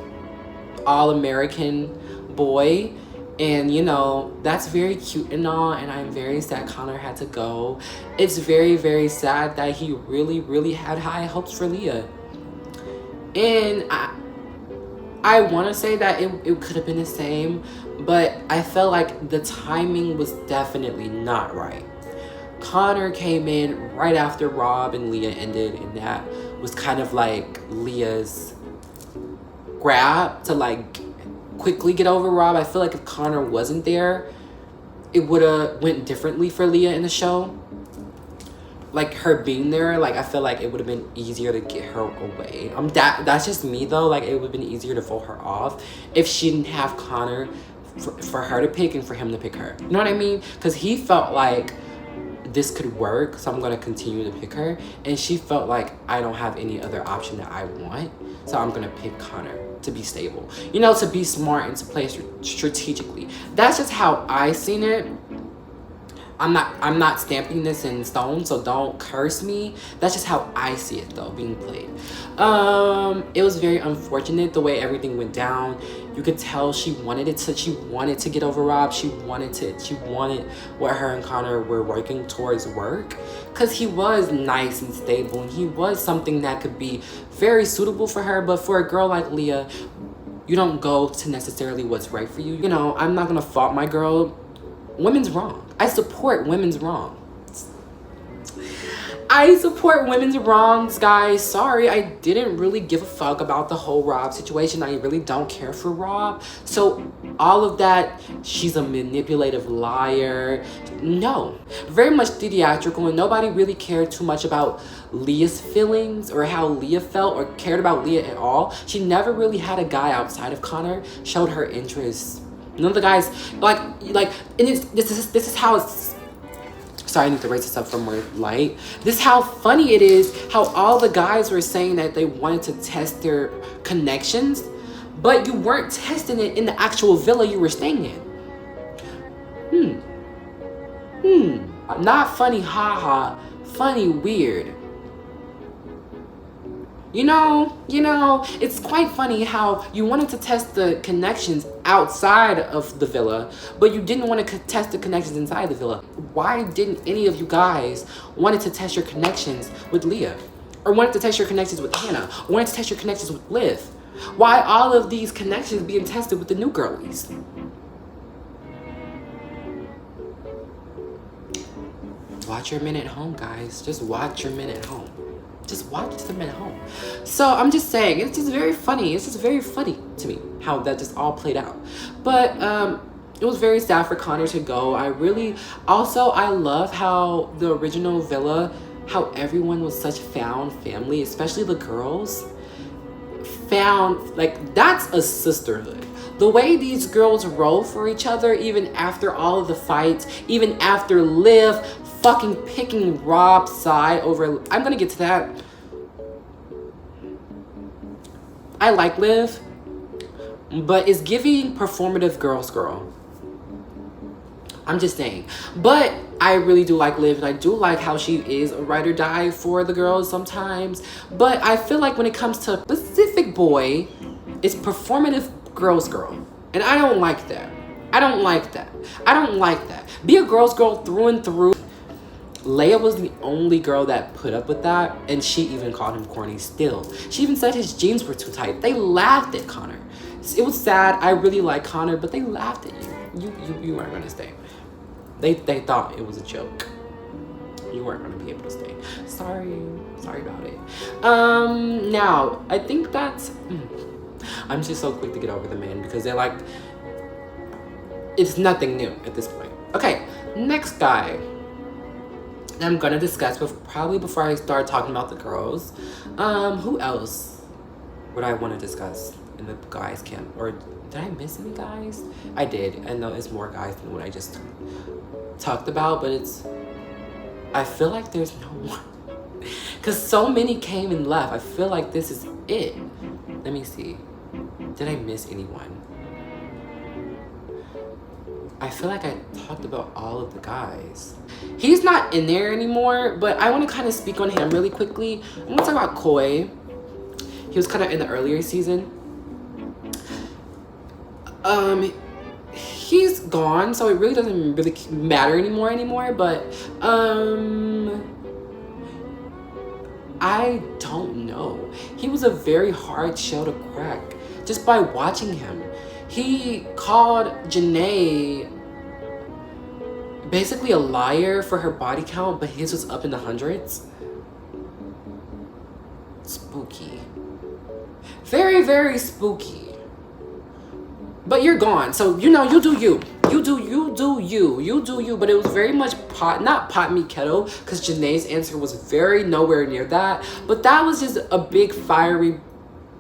all-American boy. And, you know, that's very cute and all. And I'm very sad Connor had to go. It's very, very sad that he really, really had high hopes for Leah. And I want to say that it could have been the same. But I felt like the timing was definitely not right. Connor came in right after Rob and Leah ended, and that was kind of like Leah's grab to like quickly get over Rob. I feel like if Connor wasn't there, it would have went differently for Leah in the show. Like her being there, like I feel like it would have been easier to get her away. That's just me though. Like it would have been easier to vote her off if she didn't have Connor for her to pick and for him to pick her. You know what I mean? Because he felt like this could work, so I'm gonna continue to pick her, and she felt like I don't have any other option that I want, so I'm gonna pick Connor to be stable, you know, to be smart and to play strategically. That's just how I seen it. I'm not stamping this in stone, so don't curse me. That's just how I see it though, being played. It was very unfortunate the way everything went down. You could tell she wanted to get over Rob. She wanted what her and Connor were working towards work, because he was nice and stable, and he was something that could be very suitable for her. But for a girl like Leah, you don't go to necessarily what's right for you. You know, I'm not gonna fault my girl. Women's wrong. I support women's wrongs. I support women's wrongs, guys. Sorry, I didn't really give a fuck about the whole Rob situation. I really don't care for Rob. So all of that, she's a manipulative liar. No, very much theatrical, and nobody really cared too much about Leah's feelings or how Leah felt or cared about Leah at all. She never really had a guy outside of Connor showed her interest None of the guys like, and this is how it's. Sorry, I need to raise this up for more light. This is how funny it is how all the guys were saying that they wanted to test their connections, but you weren't testing it in the actual villa you were staying in. Not funny, haha. Funny, weird. You know, it's quite funny how you wanted to test the connections outside of the villa, but you didn't want to test the connections inside the villa. Why didn't any of you guys wanted to test your connections with Leah? Or wanted to test your connections with Hannah? Or wanted to test your connections with Liv? Why all of these connections being tested with the new girlies? Watch your men at home, guys. Just watch your men at home. Just watch them at home. So I'm just saying, it's just very funny. It's just very funny to me how that just all played out. But it was very sad for Connor to go. I love how the original villa, how everyone was such found family, especially the girls. Found, like, that's a sisterhood. The way these girls roll for each other, even after all of the fights, even after Liv fucking picking Rob's side over, I'm gonna get to that. I like Liv, but it's giving performative girl. I'm just saying. But I really do like Liv, and I do like how she is a ride or die for the girls sometimes. But I feel like when it comes to specific boy, it's performative girl. And I don't like that. I don't like that. Be a girl through and through. Leia was the only girl that put up with that, and she even called him corny still. She even said his jeans were too tight. They laughed at Connor. It was sad. I really like Connor, but they laughed at you. You weren't gonna stay. They thought it was a joke. You weren't gonna be able to stay. Sorry about it. Now I think that's. I'm just so quick to get over the men because they're like, it's nothing new at this point. Okay, next guy that I'm gonna discuss, but probably before I start talking about the girls. Who else would I want to discuss in the guys camp? Or did I miss any guys? I did. I know it's more guys than what I just talked about, but I feel like there's no one. Because so many came and left. I feel like this is it. Let me see. Did I miss anyone? I feel like I talked about all of the guys. He's not in there anymore, but I want to kind of speak on him really quickly. I'm going to talk about Koi. He was kind of in the earlier season. He's gone, so it really doesn't really matter anymore, but I don't know. He was a very hard shell to crack just by watching him. He called Janae basically a liar for her body count, but his was up in the hundreds. Spooky. Very, very spooky. But you're gone, so you do you. You do you. But it was very much not pot me kettle, because Janae's answer was very nowhere near that. But that was just a big fiery,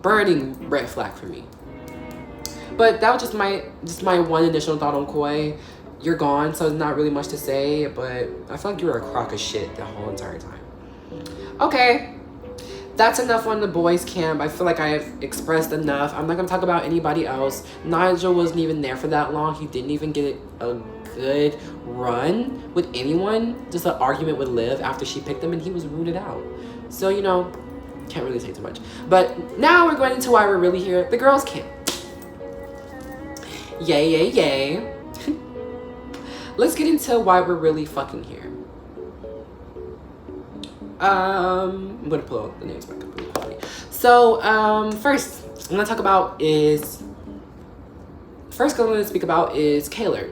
burning red flag for me. But that was just my one initial thought on Koi. You're gone, so there's not really much to say, but I feel like you were a crock of shit the whole entire time. Okay. That's enough on the boys' camp. I feel like I have expressed enough. I'm not going to talk about anybody else. Nigel wasn't even there for that long. He didn't even get a good run with anyone. Just an argument with Liv after she picked him, and he was rooted out. So, can't really say too much. But now we're going into why we're really here. The girls' camp. Yay. Let's get into why we're really fucking here. I'm gonna pull out the names back up really quickly. So, first I'm gonna talk about is Kaylor.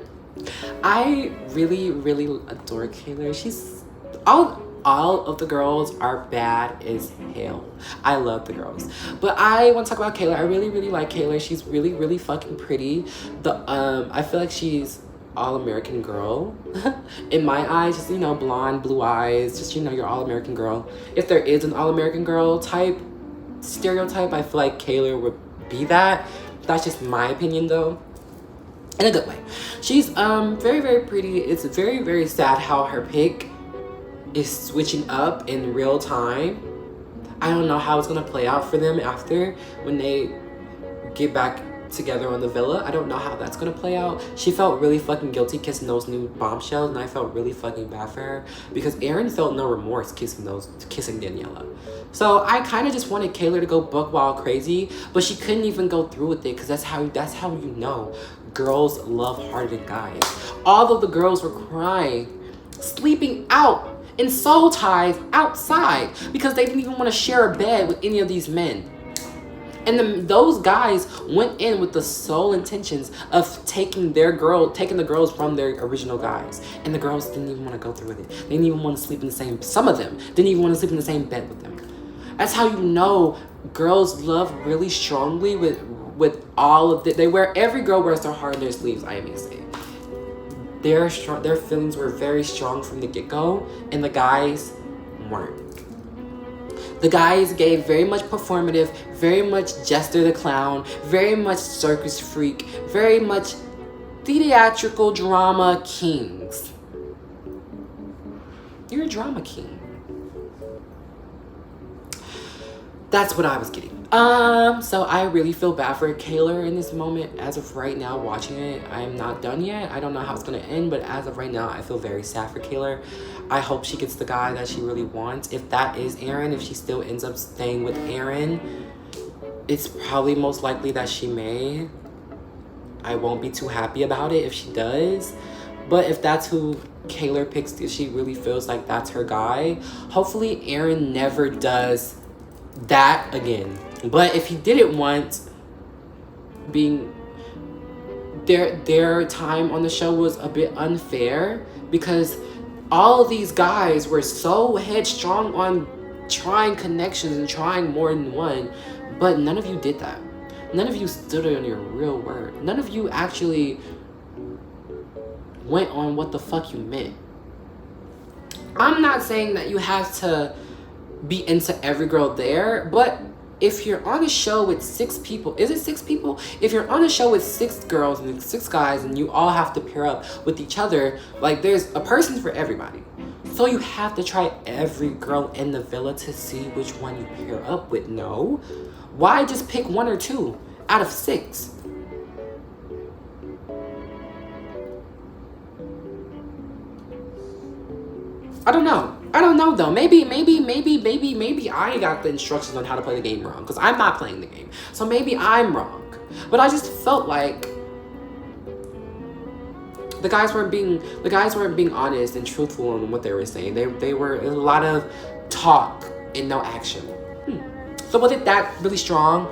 I really, really adore Kaylor. She's all of the girls are bad as hell. I love the girls, but I want to talk about Kaylor. I really, really like Kaylor. She's really, really fucking pretty. I feel like she's all-American girl in my eyes, just blonde, blue eyes, just your all-American girl. If there is an all-American girl type stereotype, I feel like Kaylor would be that. That's just my opinion though. in a good way. She's very, very pretty. It's very, very sad how her pick is switching up in real time. I don't know how it's gonna play out for them after when they get back together on the villa. I don't know how that's gonna play out. She felt really fucking guilty kissing those new bombshells, and I felt really fucking bad for her because Aaron felt no remorse kissing Daniela. So I kind of just wanted Kayla to go buck wild crazy, but she couldn't even go through with it because that's how you know girls love harder guys. All of the girls were crying, sleeping out in soul ties outside because they didn't even want to share a bed with any of these men. And those guys went in with the sole intentions of taking the girls from their original guys. And the girls didn't even want to go through with it. They didn't even want to sleep in the same, some of them didn't even want to sleep in the same bed with them. That's how you know girls love really strongly with all of it. Every girl wears their heart in their sleeves, I may say. Their feelings were very strong from the get-go, and the guys weren't. The guys gave very much performative, very much Jester the Clown, very much circus freak, very much theatrical drama kings. You're a drama king. That's what I was getting. So I really feel bad for Kayla in this moment. As of right now, watching it, I'm not done yet. I don't know how it's gonna end, but as of right now, I feel very sad for Kayla. I hope she gets the guy that she really wants. If that is Aaron, if she still ends up staying with Aaron, it's probably most likely that she may. I won't be too happy about it if she does. But if that's who Kayla picks, if she really feels like that's her guy, hopefully Aaron never does that again. But if he did it once, being their time on the show was a bit unfair because all of these guys were so headstrong on trying connections and trying more than one, but none of you did that. None of you stood on your real word. None of you actually went on what the fuck you meant. I'm not saying that you have to be into every girl there, but if you're on a show with 6 people, is it 6 people? If you're on a show with 6 girls and 6 guys and you all have to pair up with each other, like there's a person for everybody. So you have to try every girl in the villa to see which one you pair up with. No. Why just pick 1 or 2 out of 6? I don't know though. Maybe I got the instructions on how to play the game wrong because I'm not playing the game. So maybe I'm wrong. But I just felt like the guys weren't being honest and truthful in what they were saying. They were a lot of talk and no action. So was it that really strong?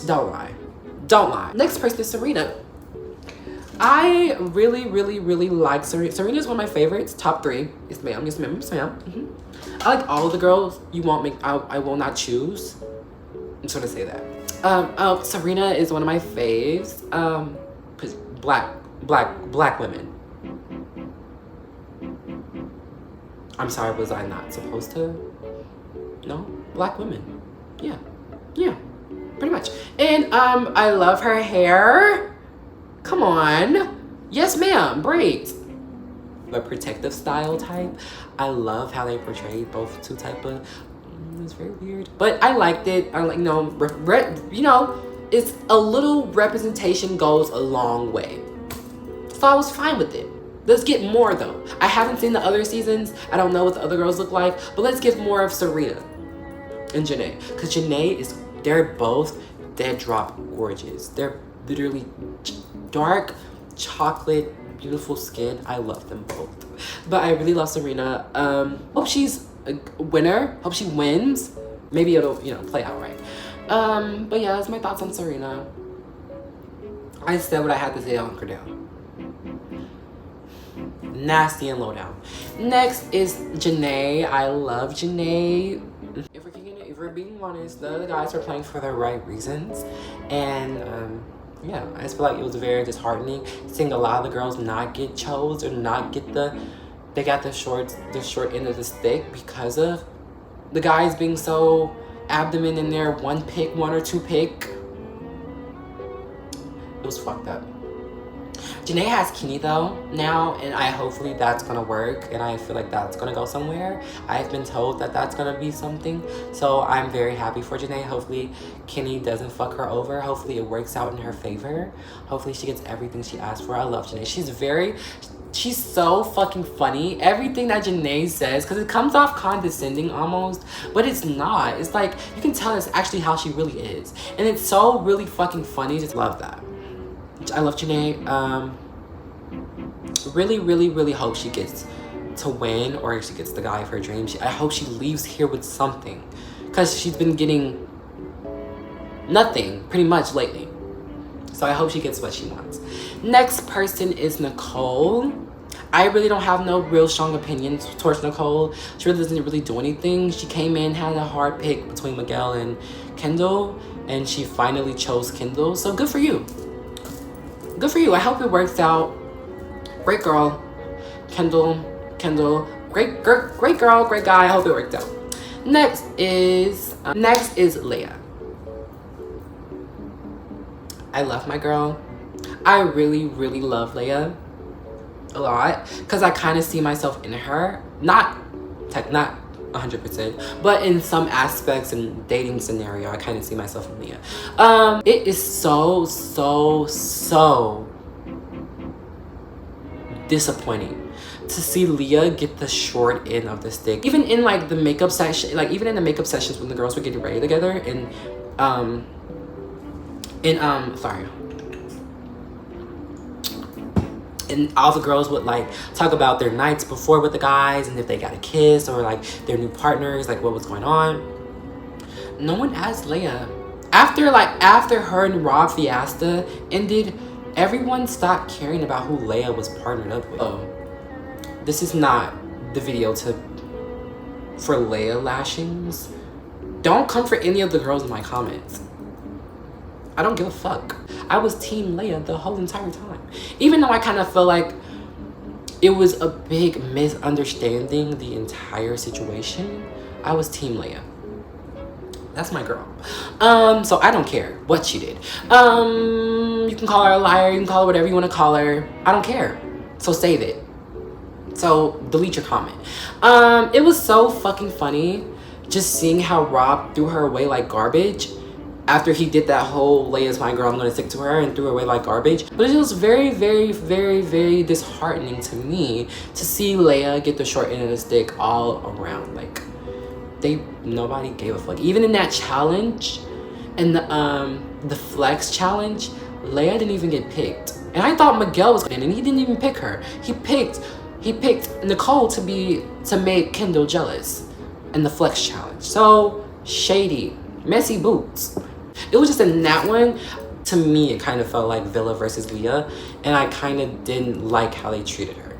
Don't lie. Next person is Serena. I really like Serena. Serena is one of my favorites. Top 3. Yes, ma'am. I like all of the girls. I will not choose. I'm just gonna say that. Serena is one of my faves. Black women. I'm sorry, was I not supposed to? No? Black women. Yeah, pretty much. And I love her hair. Come on. Yes, ma'am. Braids. The protective style type. I love how they portrayed both two type of. It's very weird, but I liked it. I like it's a little representation goes a long way. So I was fine with it. Let's get more though. I haven't seen the other seasons. I don't know what the other girls look like, but let's get more of Serena and Janae, because Janae they're both dead drop gorgeous. They're literally dark chocolate, beautiful skin. I love them both, but I really love Serena. Hope she's a winner. Hope she wins. Maybe it'll play out right. But yeah, that's my thoughts on Serena. I said what I had to say on Cordell. Nasty and low down. Next is Janae. I love Janae. If we're being honest, the other guys are playing for the right reasons, and yeah, I just feel like it was very disheartening seeing a lot of the girls not get chose or not get they got the short end of the stick because of the guys being so abdomen in their 1 or 2 pick. It was fucked up. Janae has Kenny though now, and hopefully that's gonna work, and I feel like that's gonna go somewhere. I've been told that that's gonna be something, so I'm very happy for Janae. Hopefully Kenny doesn't fuck her over. Hopefully it works out in her favor. Hopefully she gets everything she asked for. I love Janae. She's so fucking funny. Everything that Janae says, because it comes off condescending almost, but it's not. It's like, you can tell it's actually how she really is. And it's so really fucking funny. Just love that. I love Janae. Really, really, really hope she gets to win, or she gets the guy of her dreams. I hope she leaves here with something, because she's been getting nothing pretty much lately. So I hope she gets what she wants. Next person is Nicole. I really don't have no real strong opinions towards Nicole. She really doesn't really do anything. She came in, had a hard pick between Miguel and Kendall, and she finally chose Kendall. So good for you. Good for you. I hope it works out. Great girl. Kendall. Great girl, great guy. I hope it worked out. Next is Leia. I love my girl. I really, really love Leia a lot, because I kind of see myself in her. Not 100%, but in some aspects and dating scenario, I kind of see myself in Leia. It is so disappointing to see Leah get the short end of the stick. Even in like the makeup section, like even in the makeup sessions when the girls were getting ready together, and and all the girls would like talk about their nights before with the guys, and if they got a kiss, or like their new partners, like what was going on. No one asked Leia. After her and Rob fiesta ended, everyone stopped caring about who Leia was partnered up with. Oh, this is not the video for Leia lashings. Don't come for any of the girls in my comments. I don't give a fuck. I was team Leia the whole entire time. Even though I kind of feel like it was a big misunderstanding, the entire situation, I was team Leia. That's my girl. So I don't care what she did. You can call her a liar, you can call her whatever you want to call her. I don't care. So save it. So delete your comment. It was so fucking funny just seeing how Rob threw her away like garbage after he did that whole Leia's my girl, I'm gonna stick to her, and threw her away like garbage. But it was very, very, very, very disheartening to me to see Leia get the short end of the stick all around. Like, nobody gave a fuck. Even in that challenge, and the flex challenge, Leia didn't even get picked. And I thought Miguel was in, and he didn't even pick her. He picked Nicole to make Kendall jealous in the flex challenge. So shady, messy boots. It was just in that one, to me, it kind of felt like Villa versus Leah, and I kind of didn't like how they treated her.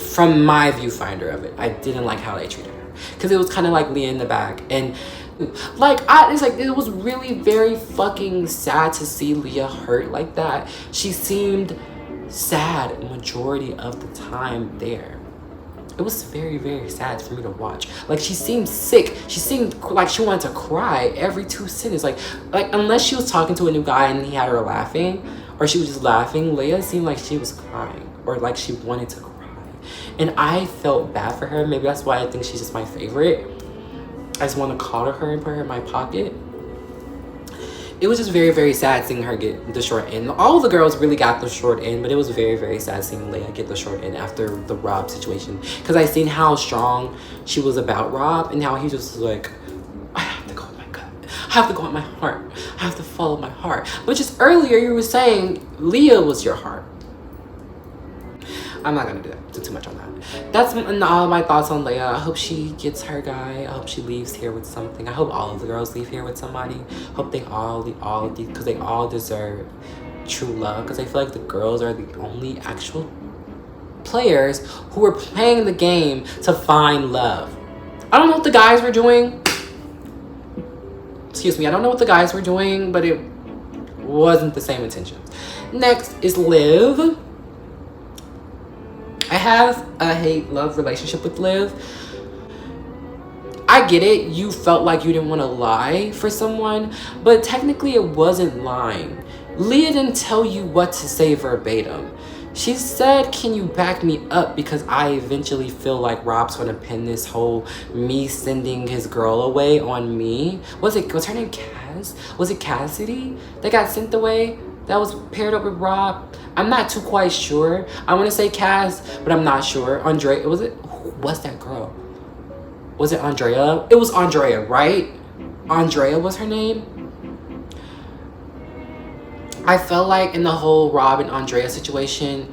From my viewfinder of it, I didn't like how they treated her, because it was kind of like Leah in the back, and like it was really very fucking sad to see Leah hurt like that. She seemed sad majority of the time there. It was very, very sad for me to watch. Like, she seemed sick. She seemed like she wanted to cry every 2 sentences. Like unless she was talking to a new guy and he had her laughing, or she was just laughing, Leia seemed like she was crying, or like she wanted to cry. And I felt bad for her. Maybe that's why I think she's just my favorite. I just want to coddle her and put her in my pocket. It was just very, very sad seeing her get the short end. All the girls really got the short end, but it was very, very sad seeing Leia get the short end after the Rob situation. Because I seen how strong she was about Rob, and how he just was like, I have to go with my gut. I have to go with my heart. I have to follow my heart. But just earlier you were saying Leah was your heart. I'm not going to do too much on that. That's all my thoughts on Leia. I hope she gets her guy. I hope she leaves here with something. I hope all of the girls leave here with somebody. Hope they all because they all deserve true love. Because I feel like the girls are the only actual players who are playing the game to find love. I don't know what the guys were doing. Excuse me. I don't know what the guys were doing, but it wasn't the same intentions. Next is Liv. I have a hate-love relationship with Liv. I get it. You felt like you didn't want to lie for someone, but technically it wasn't lying. Leah didn't tell you what to say verbatim. She said, can you back me up, because I eventually feel like Rob's gonna pin this whole me sending his girl away on me. Was her name Cass? Was it Cassidy that got sent away? That was paired up with Rob? I'm not too quite sure. I want to say Cass, but I'm not sure. Andrea, what's that girl? Was it Andrea? It was Andrea, right? Andrea was her name? I felt like in the whole Rob and Andrea situation,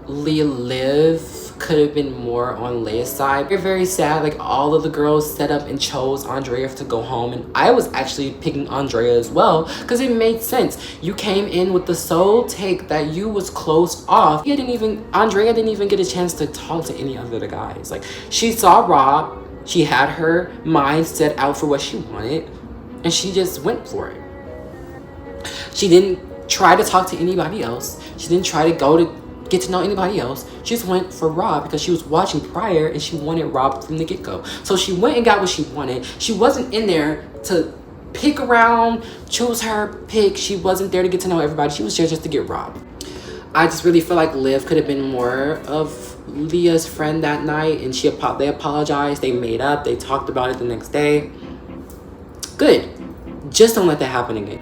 Liv could have been more on Leia's side. You're very sad, like all of the girls set up and chose Andrea to go home, and I was actually picking Andrea as well because it made sense. You came in with the sole take that you was closed off. Andrea didn't even get a chance to talk to any other the guys. Like, she saw Rob, she had her mind set out for what she wanted, and she just went for it. She didn't try to talk to anybody else. She didn't try to get to know anybody else. She just went for Rob because she was watching prior and she wanted Rob from the get-go. So she went and got what she wanted. She wasn't in there to pick around, choose her pick. She wasn't there to get to know everybody. She was there just to get Rob. I just really feel like Liv could have been more of Leah's friend that night, and they apologized, they made up, they talked about it the next day. Good. Just don't let that happen again.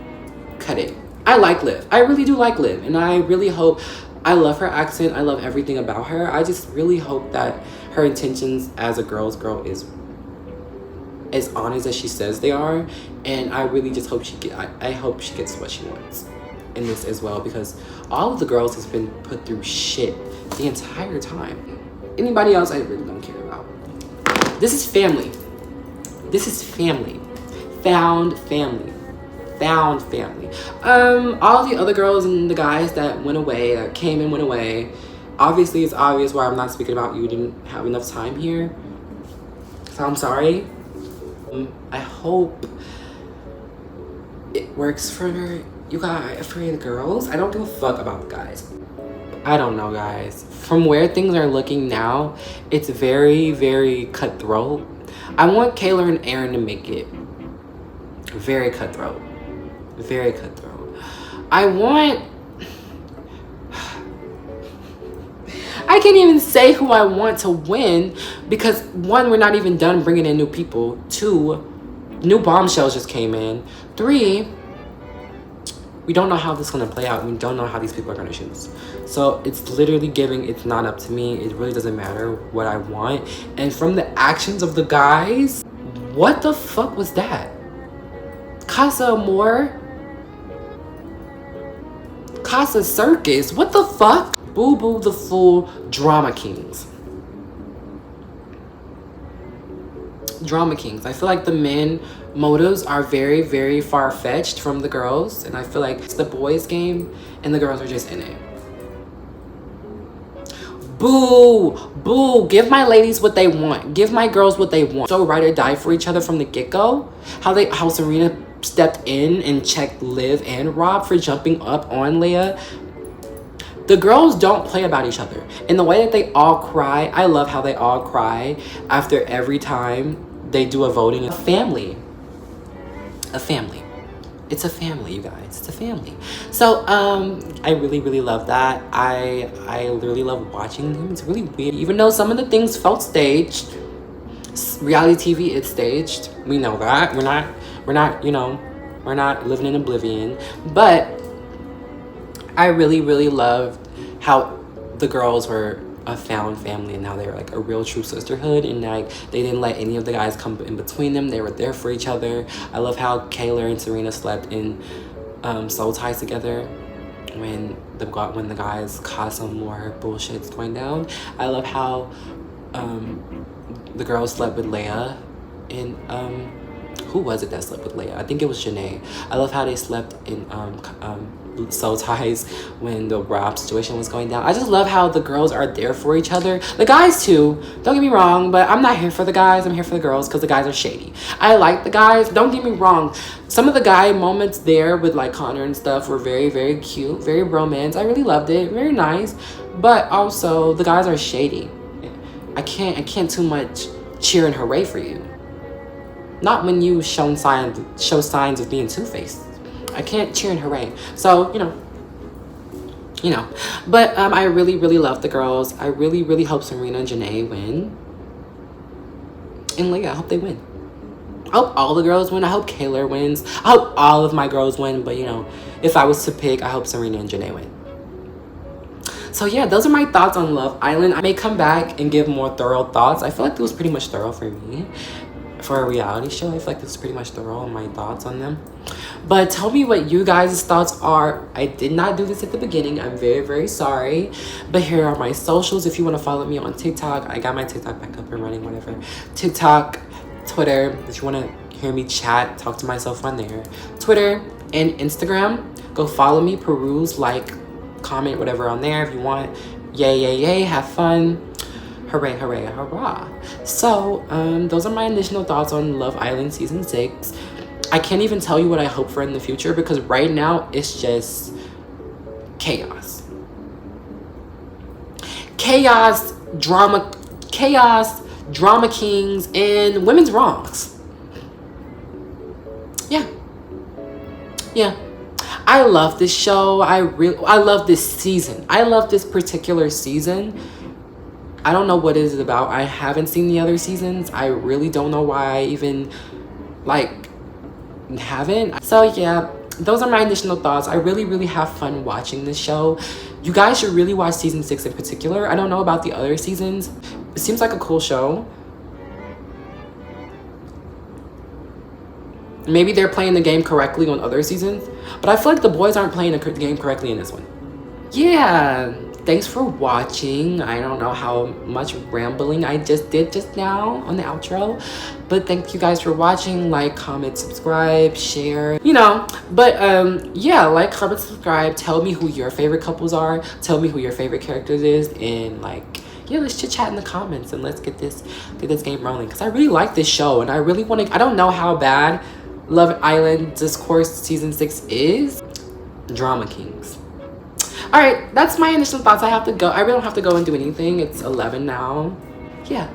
Cut it. I like Liv. I really do like Liv, and I really hope. I love her accent. I love everything about her. I just really hope that her intentions as a girl's girl is as honest as she says they are, and I really just hope I hope she gets what she wants in this as well, because all of the girls has been put through shit the entire time. Anybody else, I really don't care about. This is family. This is family. Found family. Found family. All the other girls and the guys that went away, that came and went away, obviously it's obvious why I'm not speaking about you. Didn't have enough time here, so I'm sorry. I hope it works for you guys, for the girls. I don't give a fuck about the guys. I don't know, guys. From where things are looking now, it's very, very cutthroat. I want Kayla and Aaron to make it very cutthroat. Very cutthroat. I can't even say who I want to win, because one, we're not even done bringing in new people. Two, new bombshells just came in. Three, we don't know how this is going to play out. We don't know how these people are going to choose. So it's literally giving, it's not up to me. It really doesn't matter what I want. And from the actions of the guys, what the fuck was that? Casa Amor? Casa Circus? What the fuck? Boo Boo the Fool, Drama Kings. Drama Kings. I feel like the men motives are very, very far-fetched from the girls, and I feel like it's the boys' game and the girls are just in it. Boo! Boo! Give my ladies what they want. Give my girls what they want. So ride or die for each other from the get-go. How Serena stepped in and checked Liv and Rob for jumping up on Leah. The girls don't play about each other. And the way that they all cry, I love how they all cry after every time they do a voting. A family. A family. It's a family, you guys. It's a family. So, I really, really love that. I literally love watching them. It's really weird. Even though some of the things felt staged, reality TV is staged. We know that. We're not, you know, we're not living in oblivion. But I really, really loved how the girls were a found family, and how they were like a real true sisterhood, and like they didn't let any of the guys come in between them. They were there for each other. I love how Kayla and Serena slept in soul ties together when the guys caused some more bullshits going down. I love how the girls slept with Leia, and who was it that slept with Leia? I think it was Janae. I love how they slept in soul ties when the Rob situation was going down. I just love how the girls are there for each other. The guys too, don't get me wrong, but I'm not here for the guys. I'm here for the girls because the guys are shady. I like the guys, don't get me wrong. Some of the guy moments there with like Connor and stuff were very, very cute, very romance. I really loved it, very nice. But also the guys are shady. I can't too much cheer and hooray for you. Not when you show signs of being two-faced. I can't cheer and hooray. So, you know. But I really, really love the girls. I really, really hope Serena and Janae win. And Leah, I hope they win. I hope all the girls win. I hope Kaylor wins. I hope all of my girls win. But, if I was to pick, I hope Serena and Janae win. So, yeah, those are my thoughts on Love Island. I may come back and give more thorough thoughts. I feel like it was pretty much thorough for me. For a reality show, I feel like this is pretty much thorough on my thoughts on them. But tell me what you guys' thoughts are. I did not do this at the beginning. I'm very, very sorry. But here are my socials. If you want to follow me on TikTok, I got my TikTok back up and running, whatever. TikTok, Twitter, if you want to hear me chat, talk to myself on there. Twitter and Instagram. Go follow me, peruse, like, comment, whatever on there if you want. Yay, yay, yay. Have fun. Hooray, hooray, hurrah. So, those are my initial thoughts on Love Island Season 6. I can't even tell you what I hope for in the future because right now it's just chaos. Chaos, drama kings, and women's wrongs. Yeah. I love this show. I love this season. I love this particular season. I don't know what it is about. I haven't seen the other seasons. I really don't know why I even, haven't. So, yeah, those are my initial thoughts. I really, really have fun watching this show. You guys should really watch Season 6 in particular. I don't know about the other seasons. It seems like a cool show. Maybe they're playing the game correctly on other seasons. But I feel like the boys aren't playing the game correctly in this one. Yeah. Thanks for watching. I don't know how much rambling I just did just now on the outro. But thank you guys for watching. Like, comment, subscribe, share. But yeah, like, comment, subscribe. Tell me who your favorite couples are. Tell me who your favorite characters is. And yeah, let's chit chat in the comments and let's get this game rolling. Because I really like this show and I really want to. I don't know how bad Love Island Discourse Season 6 is. Drama Kings. All right, that's my initial thoughts. I have to go. I really don't have to go and do anything. It's 11 now. Yeah,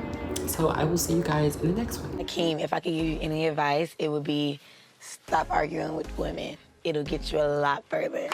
so I will see you guys in the next one. Akeem, if I could give you any advice, it would be stop arguing with women. It'll get you a lot further.